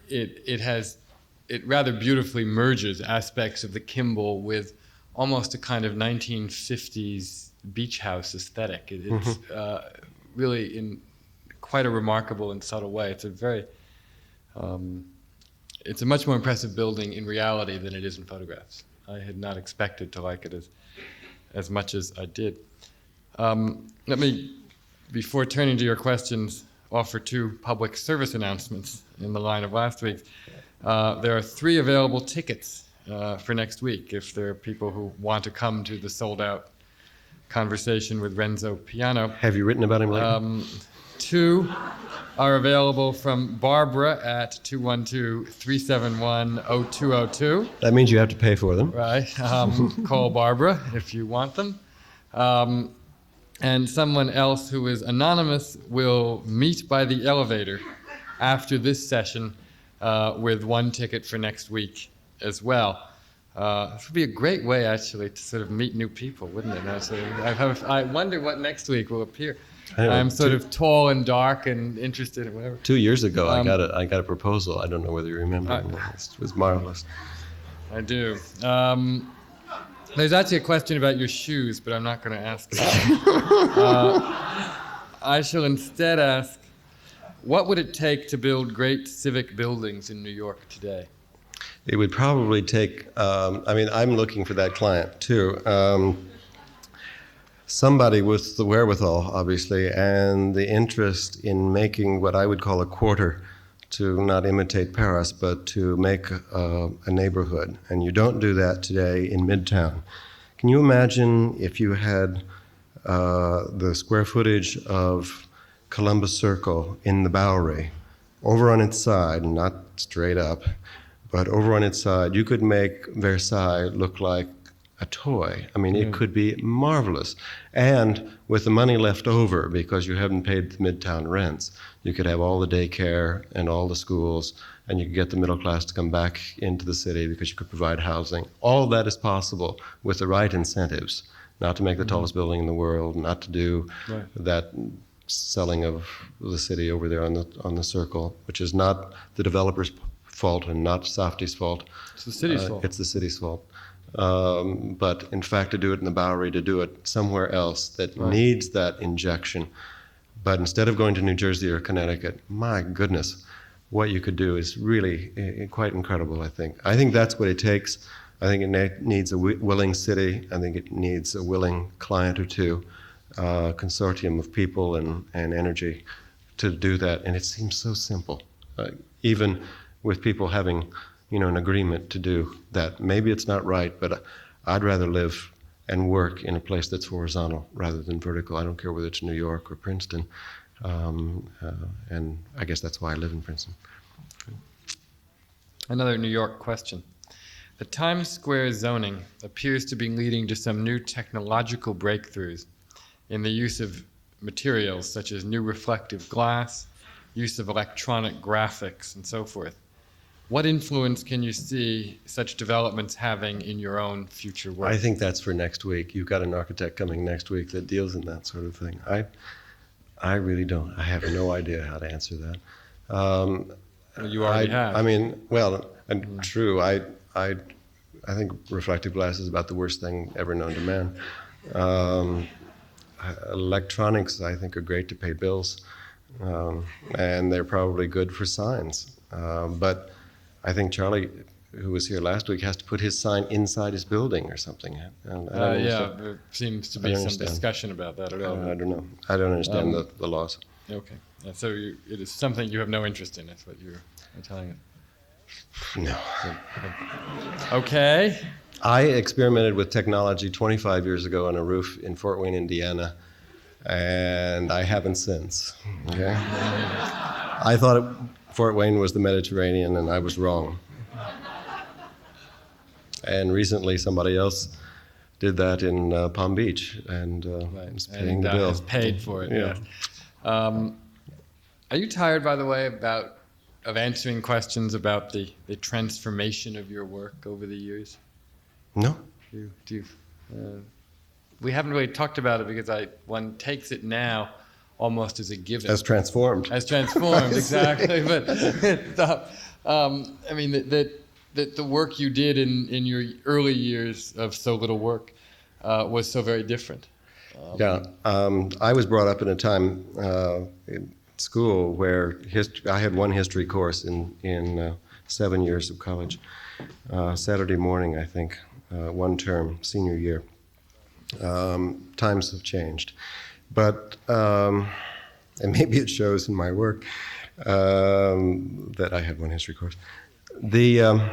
It rather beautifully merges aspects of the Kimball with almost a kind of 1950s beach house aesthetic. It's really in quite a remarkable and subtle way. It's a very, it's a much more impressive building in reality than it is in photographs. I had not expected to like it as much as I did. Let me, before turning to your questions, offer two public service announcements in the line of last week's. There are 3 available tickets for next week if there are people who want to come to the sold-out conversation with Renzo Piano. Have you written about him lately? 2 are available from Barbara at 212-371-0202. That means you have to pay for them. Right. Call Barbara if you want them. And someone else who is anonymous will meet by the elevator after this session with 1 ticket for next week as well. This would be a great way, actually, to sort of meet new people, wouldn't it? I wonder what next week will appear. I'm sort of tall and dark and interested in whatever. 2 years ago, I got a proposal. I don't know whether you remember. It was marvelous. I do. There's actually a question about your shoes, but I'm not going to ask that. I shall instead ask, what would it take to build great civic buildings in New York today? It would probably take, I'm looking for that client too. Somebody with the wherewithal, obviously, and the interest in making what I would call a quarter, to not imitate Paris, but to make a neighborhood. And you don't do that today in Midtown. Can you imagine if you had the square footage of Columbus Circle in the Bowery, over on its side, not straight up, but over on its side, you could make Versailles look like a toy. I mean, it could be marvelous. And with the money left over, because you haven't paid the Midtown rents, you could have all the daycare and all the schools, and you could get the middle class to come back into the city because you could provide housing. All of that is possible with the right incentives, not to make the tallest building in the world, not to do that selling of the city over there on the Circle, which is not the developer's fault and not Safdie's fault. It's the city's fault. It's the city's fault. But in fact, to do it in the Bowery, to do it somewhere else that needs that injection. But instead of going to New Jersey or Connecticut, my goodness, what you could do is really quite incredible, I think. I think that's what it takes. I think it needs a willing city. I think it needs a willing client or two, consortium of people and energy to do that. And it seems so simple, even with people having an agreement to do that. Maybe it's not right, but I'd rather live and work in a place that's horizontal rather than vertical. I don't care whether it's New York or Princeton. And I guess that's why I live in Princeton. Another New York question. The Times Square zoning appears to be leading to some new technological breakthroughs in the use of materials such as new reflective glass, use of electronic graphics, and so forth. What influence can you see such developments having in your own future work? I think that's for next week. You've got an architect coming next week that deals in that sort of thing. I really don't. I have no idea how to answer that. You already have. I mean, well, true. I think reflective glass is about the worst thing ever known to man. Electronics, I think, are great to pay bills, and they're probably good for signs. But I think Charlie, who was here last week, has to put his sign inside his building or something. There seems to be some discussion about that at all. I don't know. I don't understand the laws. Okay. So it is something you have no interest in, that's what you're telling us. No. Okay. I experimented with technology 25 years ago on a roof in Fort Wayne, Indiana, and I haven't since. Okay? I thought Fort Wayne was the Mediterranean, and I was wrong. And recently, somebody else did that in Palm Beach, and is paying the bill. Has paid for it. Yeah. Are you tired, by the way, of answering questions about the transformation of your work over the years? No. Do you we haven't really talked about it because one takes it now almost as a given. As transformed. As transformed, exactly. But I mean, that the work you did in your early years of so little work was so very different. I was brought up in a time in school where I had one history course in 7 years of college. Saturday morning, I think, one term, senior year. Times have changed. But, and maybe it shows in my work that I had one history course. The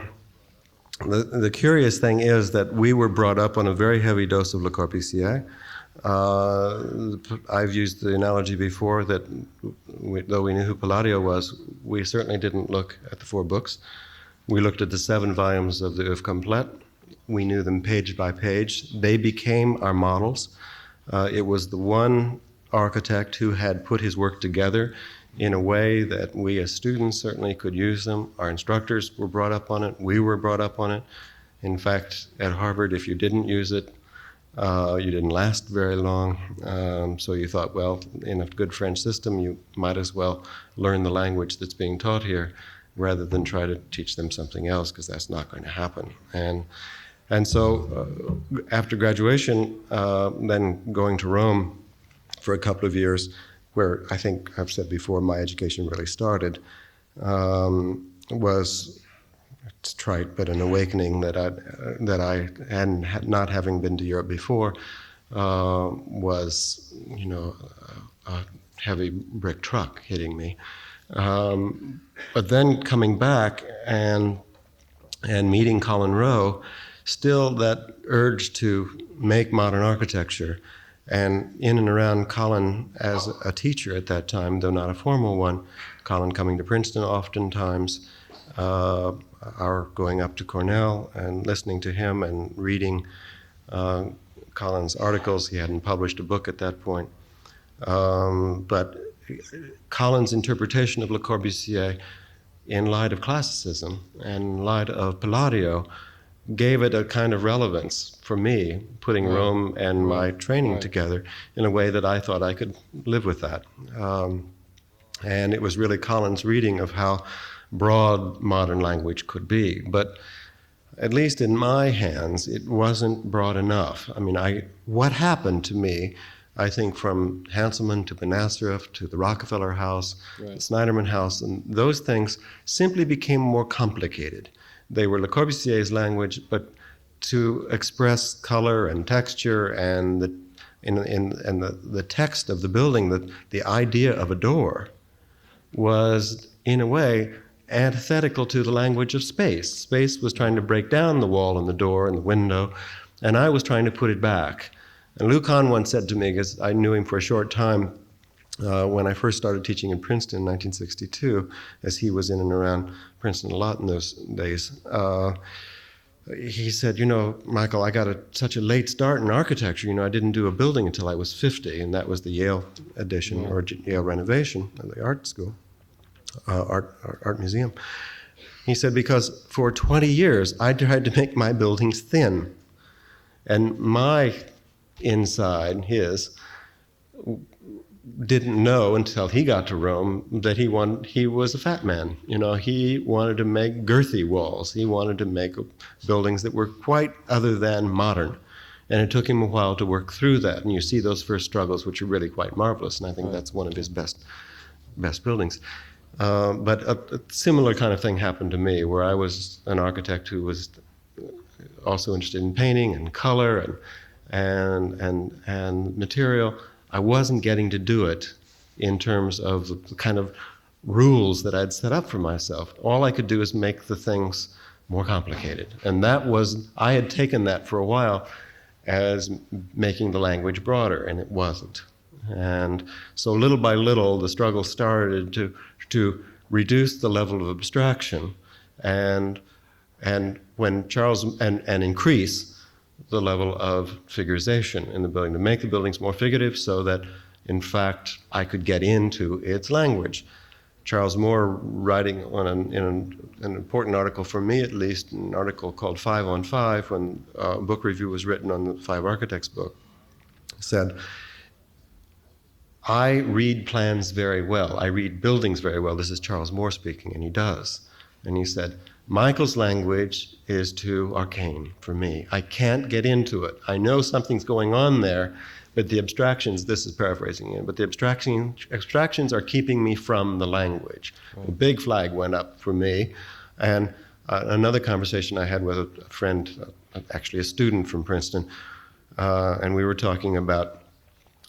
curious thing is that we were brought up on a very heavy dose of Le Corbusier. I've used the analogy before that though we knew who Palladio was, we certainly didn't look at the 4 books. We looked at the 7 volumes of the Oeuvre Complète. We knew them page by page. They became our models. It was the one architect who had put his work together in a way that we as students certainly could use them. Our instructors were brought up on it. We were brought up on it. In fact, at Harvard, if you didn't use it, you didn't last very long. So you thought, well, in a good French system, you might as well learn the language that's being taught here rather than try to teach them something else, because that's not going to happen. And so after graduation, then going to Rome for a couple of years, where I think I've said before my education really started, was, it's trite, but an awakening that I hadn't, not having been to Europe before, was, a heavy brick truck hitting me. But then coming back and meeting Colin Rowe, still that urge to make modern architecture, and in and around Colin as a teacher at that time, though not a formal one, Colin coming to Princeton oftentimes, our going up to Cornell and listening to him and reading Colin's articles. He hadn't published a book at that point. But Colin's interpretation of Le Corbusier in light of classicism and in light of Palladio gave it a kind of relevance for me, putting Rome and my training together in a way that I thought I could live with that. And it was really Colin's reading of how broad modern language could be. But at least in my hands, it wasn't broad enough. I mean, what happened to me, I think from Hanselmann to Benacerraf to the Rockefeller House, the Snyderman House, and those things simply became more complicated. They were Le Corbusier's language, but to express color and texture and the text of the building, the idea of a door was, in a way, antithetical to the language of space. Space was trying to break down the wall and the door and the window, and I was trying to put it back. And Lou Kahn once said to me, because I knew him for a short time, when I first started teaching in Princeton in 1962, as he was in and around Princeton a lot in those days, he said, Michael, I got such a late start in architecture. I didn't do a building until I was 50, and that was the Yale edition or Yale renovation of the art school, art museum. He said, because for 20 years, I tried to make my buildings thin, and my inside, his, didn't know until he got to Rome that he was a fat man. He wanted to make girthy walls. He wanted to make buildings that were quite other than modern. And it took him a while to work through that. And you see those first struggles, which are really quite marvelous. And I think that's one of his best buildings. But a similar kind of thing happened to me, where I was an architect who was also interested in painting and color and material. I wasn't getting to do it in terms of the kind of rules that I'd set up for myself. All I could do is make the things more complicated. And I had taken that for a while as making the language broader, and it wasn't. And so little by little, the struggle started to reduce the level of abstraction and increase the level of figurization in the building, to make the buildings more figurative so that, in fact, I could get into its language. Charles Moore, writing in an important article for me at least, an article called 5 on 5, when a book review was written on the Five Architects book, said, I read plans very well. I read buildings very well. This is Charles Moore speaking, and he does. And he said, Michael's language is too arcane for me. I can't get into it. I know something's going on there, but the abstractions, this is paraphrasing it, but the abstractions are keeping me from the language. A big flag went up for me. And another conversation I had with a friend, actually a student from Princeton, and we were talking about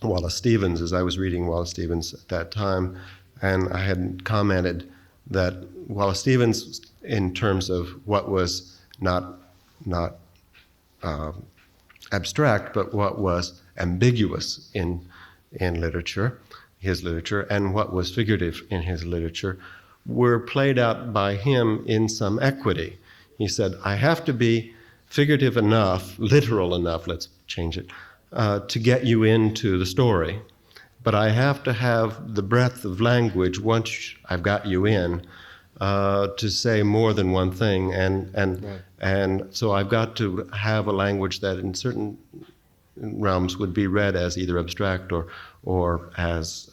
Wallace Stevens, as I was reading Wallace Stevens at that time, and I had commented that Wallace Stevens, in terms of what was not abstract, but what was ambiguous in literature, his literature, and what was figurative in his literature, were played out by him in some equity. He said, I have to be figurative enough, literal enough, let's change it, to get you into the story. But I have to have the breadth of language once I've got you in to say more than one thing. And so I've got to have a language that in certain realms would be read as either abstract or as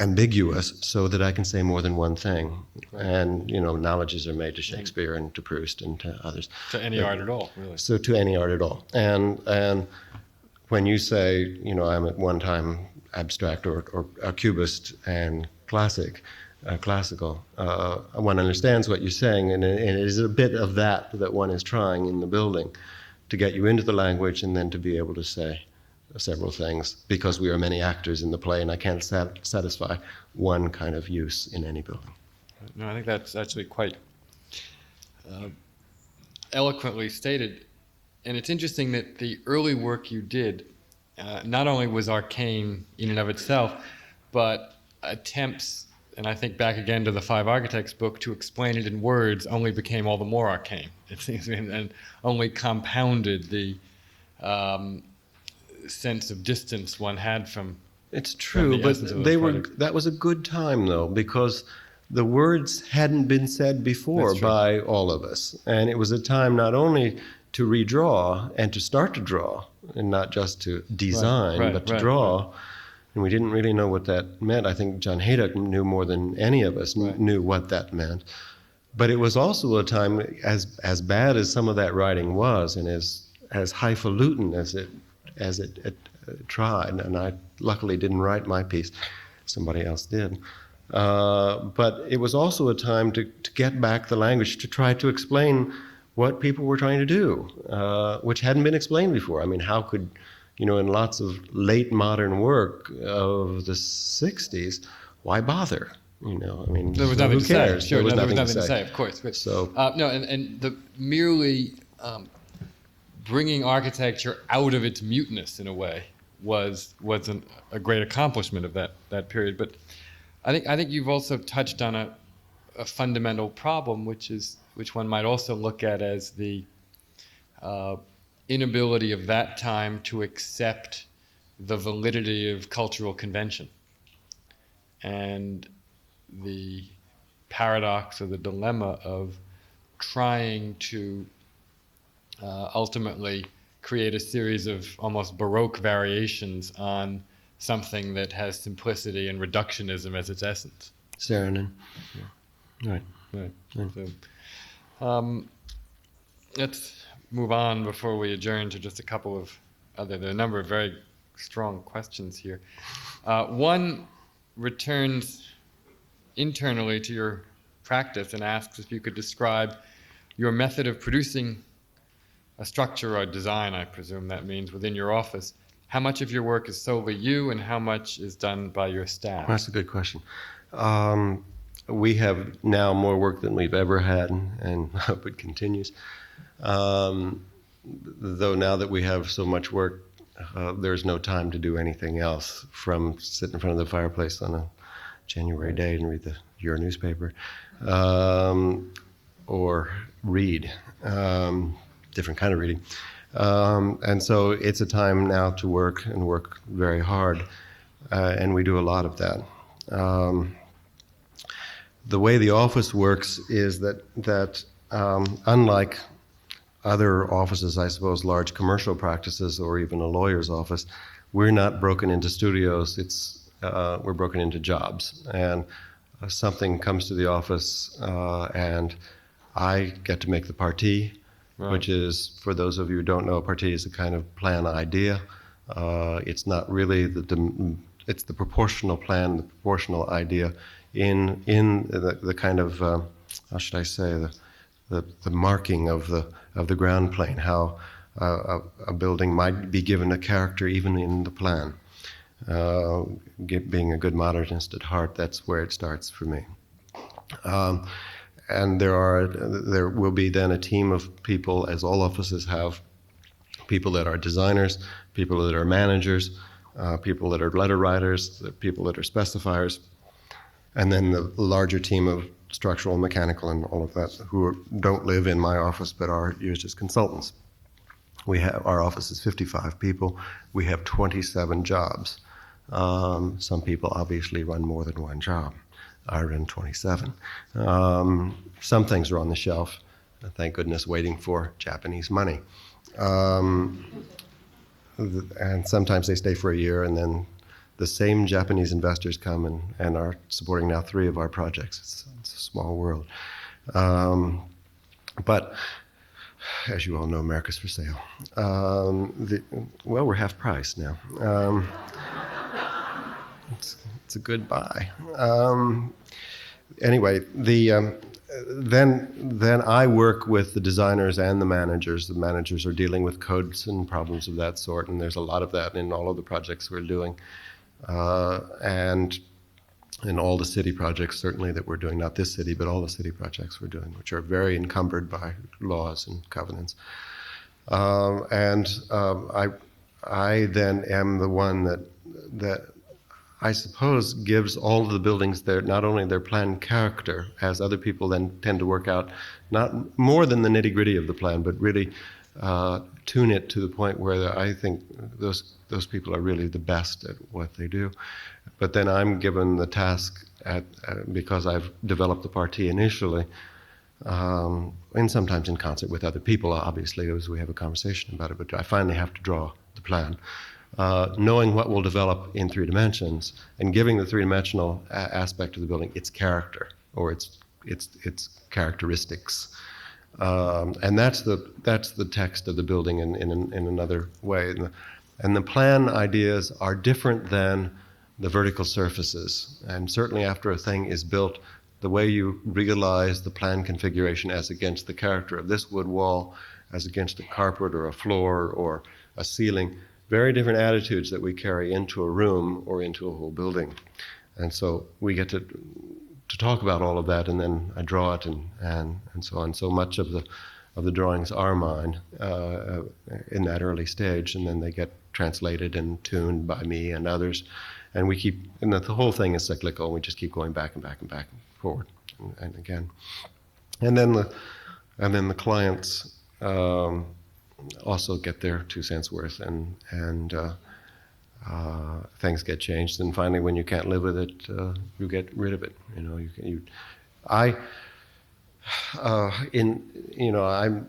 ambiguous, so that I can say more than one thing. And, analogies are made to Shakespeare and to Proust and to others. To any art at all, really. So to any art at all. And when you say, I'm at one time abstract or a cubist and classical, one understands what you're saying, and it is a bit of that one is trying in the building, to get you into the language and then to be able to say several things, because we are many actors in the play, and I can't satisfy one kind of use in any building. No, I think that's actually quite eloquently stated. And it's interesting that the early work you did not only was arcane in and of itself, but attempts, and I think back again to the Five Architects book, to explain it in words only became all the more arcane, it seems, and only compounded the sense of distance one had from. It's true, but that was a good time, though, because the words hadn't been said before by all of us. And it was a time not only to redraw and to start to draw, and not just to design, but to draw. And we didn't really know what that meant. I think John Haydock knew more than any of us knew what that meant. But it was also a time, as bad as some of that writing was, and as highfalutin as it tried, and I luckily didn't write my piece, somebody else did. But it was also a time to get back the language, to try to explain what people were trying to do, which hadn't been explained before. I mean, how could, in lots of late modern work of the 60s, why bother? There was nothing to say. Sure, there was nothing to say, of course. So and the merely bringing architecture out of its muteness in a way was a great accomplishment of that period. But I think you've also touched on a fundamental problem, which one might also look at as the inability of that time to accept the validity of cultural convention, and the paradox or the dilemma of trying to ultimately create a series of almost Baroque variations on something that has simplicity and reductionism as its essence. Saarinen. Yeah. Right. So, let's move on before we adjourn to just a couple of there are a number of very strong questions here. One returns internally to your practice and asks if you could describe your method of producing a structure or design, I presume that means, within your office. How much of your work is solely you, and how much is done by your staff? That's a good question. We have now more work than we've ever had, and hope it continues. Though now that we have so much work, there's no time to do anything else from sit in front of the fireplace on a January day and read your newspaper, or read, different kind of reading. And so it's a time now to work, and work very hard, and we do a lot of that. The way the office works is that unlike other offices, I suppose, large commercial practices or even a lawyer's office, we're not broken into studios. We're broken into jobs. And something comes to the office and I get to make the partie, right, which is, for those of you who don't know, a partie is a kind of plan idea. It's not really it's the proportional plan, the proportional idea in the kind of, how should I say, the marking of the ground plane, how a building might be given a character even in the plan. Being a good modernist at heart, that's where it starts for me. And there will be then a team of people, as all offices have, people that are designers, people that are managers, people that are letter writers, people that are specifiers, and then the larger team of structural, mechanical, and all of that, who don't live in my office but are used as consultants. Our office is 55 people. We have 27 jobs. Some people obviously run more than one job. I run 27. Some things are on the shelf, thank goodness, waiting for Japanese money. And sometimes they stay for a year, and then the same Japanese investors come and are supporting now 3 of our projects. It's a small world. But as you all know, America's for sale. We're half price now. It's a good buy. Anyway, then I work with the designers and the managers. The managers are dealing with codes and problems of that sort, and there's a lot of that in all of the projects we're doing. And in all the city projects, certainly, that we're doing, not this city, but all the city projects we're doing, which are very encumbered by laws and covenants. I then am the one that I suppose gives all of the buildings not only their plan character, as other people then tend to work out, not more than the nitty-gritty of the plan, but really tune it to the point where I think those people are really the best at what they do. But then I'm given the task, because I've developed the partie initially, and sometimes in concert with other people, obviously, as we have a conversation about it, but I finally have to draw the plan. Knowing what will develop in 3 dimensions and giving the 3-dimensional aspect of the building its character or its characteristics. And that's the text of the building in another way. And the plan ideas are different than the vertical surfaces. And certainly after a thing is built, the way you realize the plan configuration as against the character of this wood wall, as against a carpet or a floor or a ceiling, very different attitudes that we carry into a room or into a whole building. And so we get to talk about all of that, and then I draw it and so on. So much of the drawings are mine in that early stage, and then they get translated and tuned by me and others. And the whole thing is cyclical, and we just keep going back and back and back and forward and again. And then the clients also get their 2 cents worth, and things get changed. And finally, when you can't live with it, you get rid of it. I'm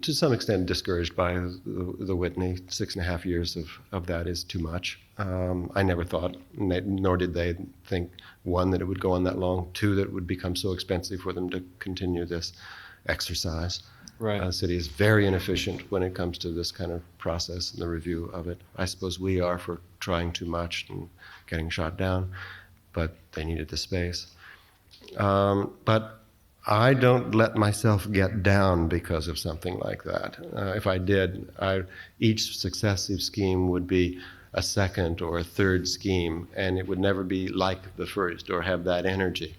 to some extent discouraged by the Whitney. 6.5 years of that is too much. I never thought, nor did they think, 1, that it would go on that long, 2, that it would become so expensive for them to continue this exercise. Right. The city is very inefficient when it comes to this kind of process and the review of it. I suppose we are for trying too much and getting shot down, but they needed the space. But I don't let myself get down because of something like that. If I did, each successive scheme would be a second or a third scheme, and it would never be like the first or have that energy.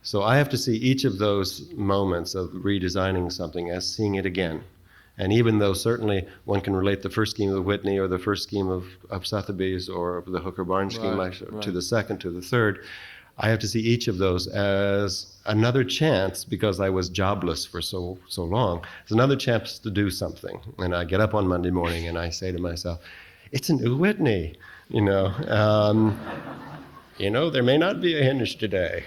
So I have to see each of those moments of redesigning something as seeing it again. And even though certainly one can relate the first scheme of Whitney or the first scheme of Sotheby's or the Hooker Barnes scheme to the second, to the third, I have to see each of those as another chance, because I was jobless for so long. It's another chance to do something. And I get up on Monday morning and I say to myself, it's a new Whitney, there may not be a hinge today.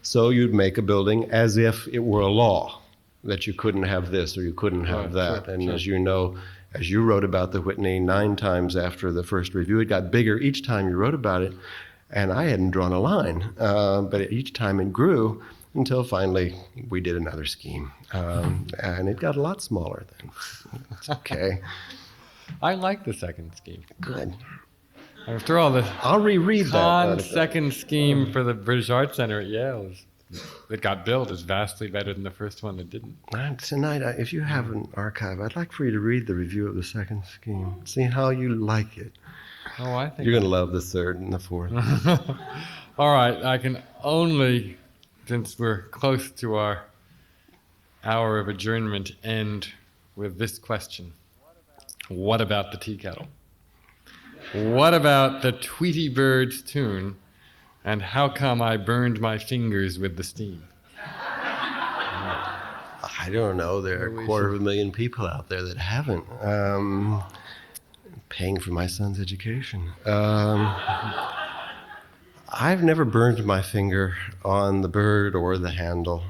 So you'd make a building as if it were a law. that you couldn't have this or you couldn't have that. Sure, and sure. as you know, as you wrote about the Whitney 9 times after the first review, it got bigger each time you wrote about it. And I hadn't drawn a line, but each time it grew until finally we did another scheme. And it got a lot smaller then. It's okay. I like the second scheme. Good. After all, the I'll reread that. second scheme for the British Art Center at Yale that got built is vastly better than the first one that didn't. Tonight, if you have an archive, I'd like for you to read the review of the second scheme. See how you like it. Oh, I think You're going to love the third and the fourth. All right, I can only, since we're close to our hour of adjournment, end with this question. What about the tea kettle? What about the Tweety Bird's tune, and how come I burned my fingers with the steam? I don't know. There are 250,000 people out there that haven't. Paying for my son's education. I've never burned my finger on the bird or the handle.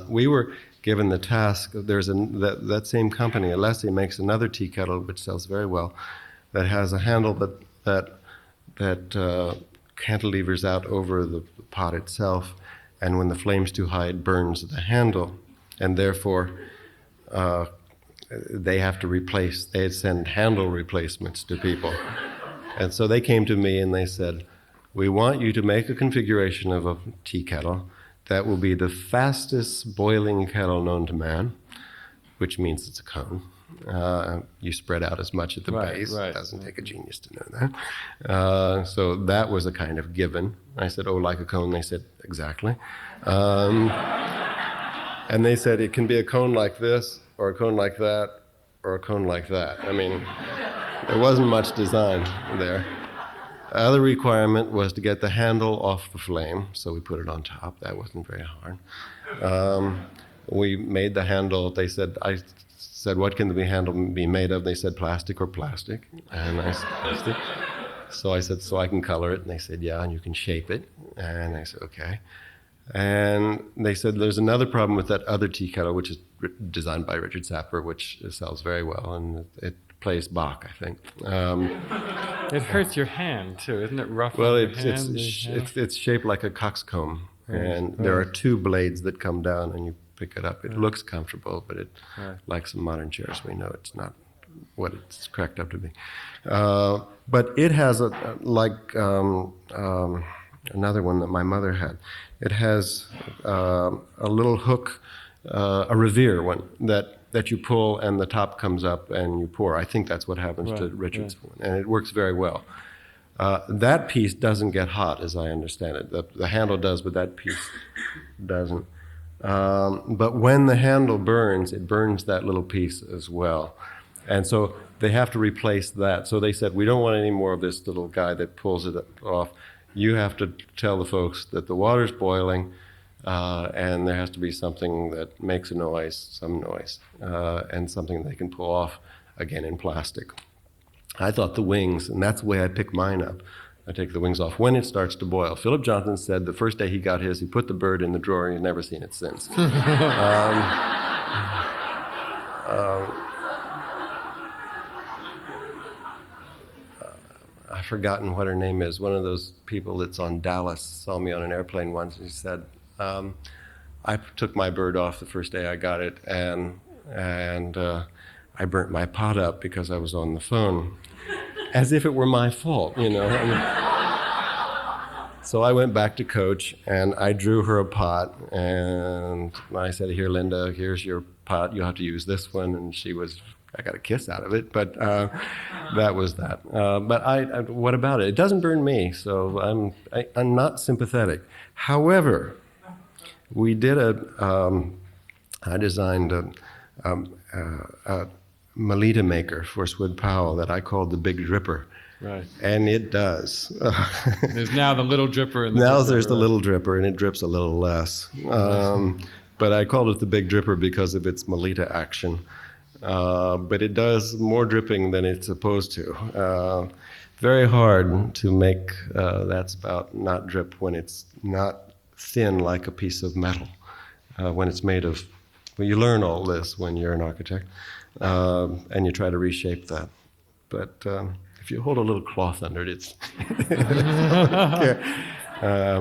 We were given the task. There's that same company, Alessi, makes another tea kettle which sells very well, that has a handle that cantilevers out over the pot itself, and when the flame's too high, it burns the handle, and therefore they have to replace. They send handle replacements to people, and so they came to me and they said, "We want you to make a configuration of a tea kettle that will be the fastest boiling kettle known to man," which means it's a cone. You spread out as much at the base. Right. It doesn't take a genius to know that. So that was a kind of given. I said, "Oh, like a cone?" They said, "Exactly." And they said, "It can be a cone like this, or a cone like that, or a cone like that." I mean, there wasn't much design there. The other requirement was to get the handle off the flame, so we put it on top. That wasn't very hard. We made the handle. I said, "What can the handle be made of?" They said, "Plastic or plastic." And I said, "Plastic." So I said, "So I can color it?" And they said, "Yeah, and you can shape it." And I said, "Okay." And they said, "There's another problem with that other tea kettle, which is designed by Richard Sapper, which sells very well, and it plays Bach, I think." It hurts your hand too, isn't it? Rough. Well, on your hand, it's shaped like a coxcomb, and there are 2 blades that come down, and you pick it up. It looks comfortable, but like some modern chairs, we know it's not what it's cracked up to be. But it has another one that my mother had. It has a little hook, a revere one that you pull and the top comes up and you pour. I think that's what happens to Richard's one, and it works very well. That piece doesn't get hot, as I understand it. The handle does, but that piece doesn't. But when the handle burns, it burns that little piece as well. And so they have to replace that. So they said, "We don't want any more of this little guy that pulls it off. You have to tell the folks that the water's boiling, and there has to be something that makes a noise, some noise, and something they can pull off, again, in plastic." I thought the wings, and that's the way I pick mine up. I take the wings off when it starts to boil. Philip Johnson said the first day he got his, he put the bird in the drawer and he's never seen it since. I've forgotten what her name is. One of those people that's on Dallas saw me on an airplane once, and she said, "I took my bird off the first day I got it, and I burnt my pot up because I was on the phone," as if it were my fault, you know. So I went back to Coach, and I drew her a pot, and I said, "Here, Linda, here's your pot. You'll have to use this one." And I got a kiss out of it, but that was that. But what about it? It doesn't burn me, so I'm not sympathetic. However, we did I designed a Melita maker for Swid Powell that I called the Big Dripper. Right. And it does. There's now the little dripper. Now there's the little dripper, and it drips a little less. But I called it the Big Dripper because of its Melita action. But it does more dripping than it's supposed to. Very hard to make that spout not drip when it's not thin like a piece of metal. When it's made of Well, you learn all this when you're an architect, and you try to reshape that. But if you hold a little cloth under it, it's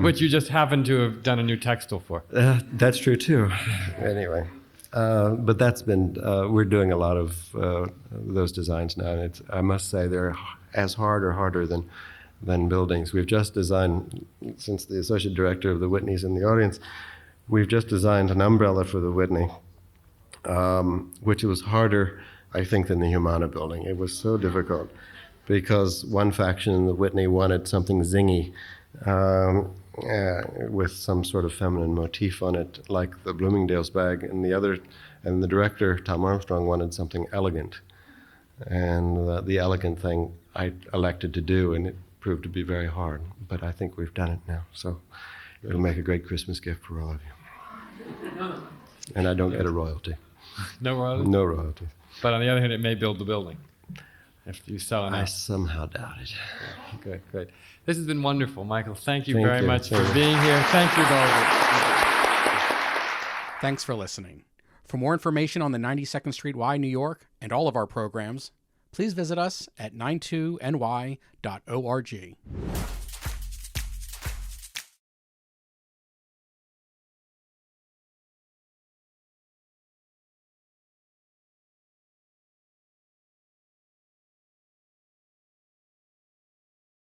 Which you just happen to have done a new textile for. that's true too. Anyway, but that's been we're doing a lot of those designs now, and it's, I must say they're as hard or harder than buildings. We've just designed, since the associate director of the Whitney's in the audience, we've just designed an umbrella for the Whitney, which was harder, I think, than the Humana Building. It was so difficult because one faction in the Whitney wanted something zingy with some sort of feminine motif on it, like the Bloomingdale's bag, and the director, Tom Armstrong, wanted something elegant. And the elegant thing I elected to do, and it proved to be very hard. But I think we've done it now, so it'll make a great Christmas gift for all of you. And I don't get a royalty. No royalty? No royalty. But on the other hand, it may build the building if you sell enough. I somehow doubt it. Good, great. This has been wonderful, Michael. Thank you Thank very you. much for Thank you. being here. Thank you, Goldberger. Thanks for listening. For more information on the 92nd Street Y, New York, and all of our programs, please visit us at 92ny.org.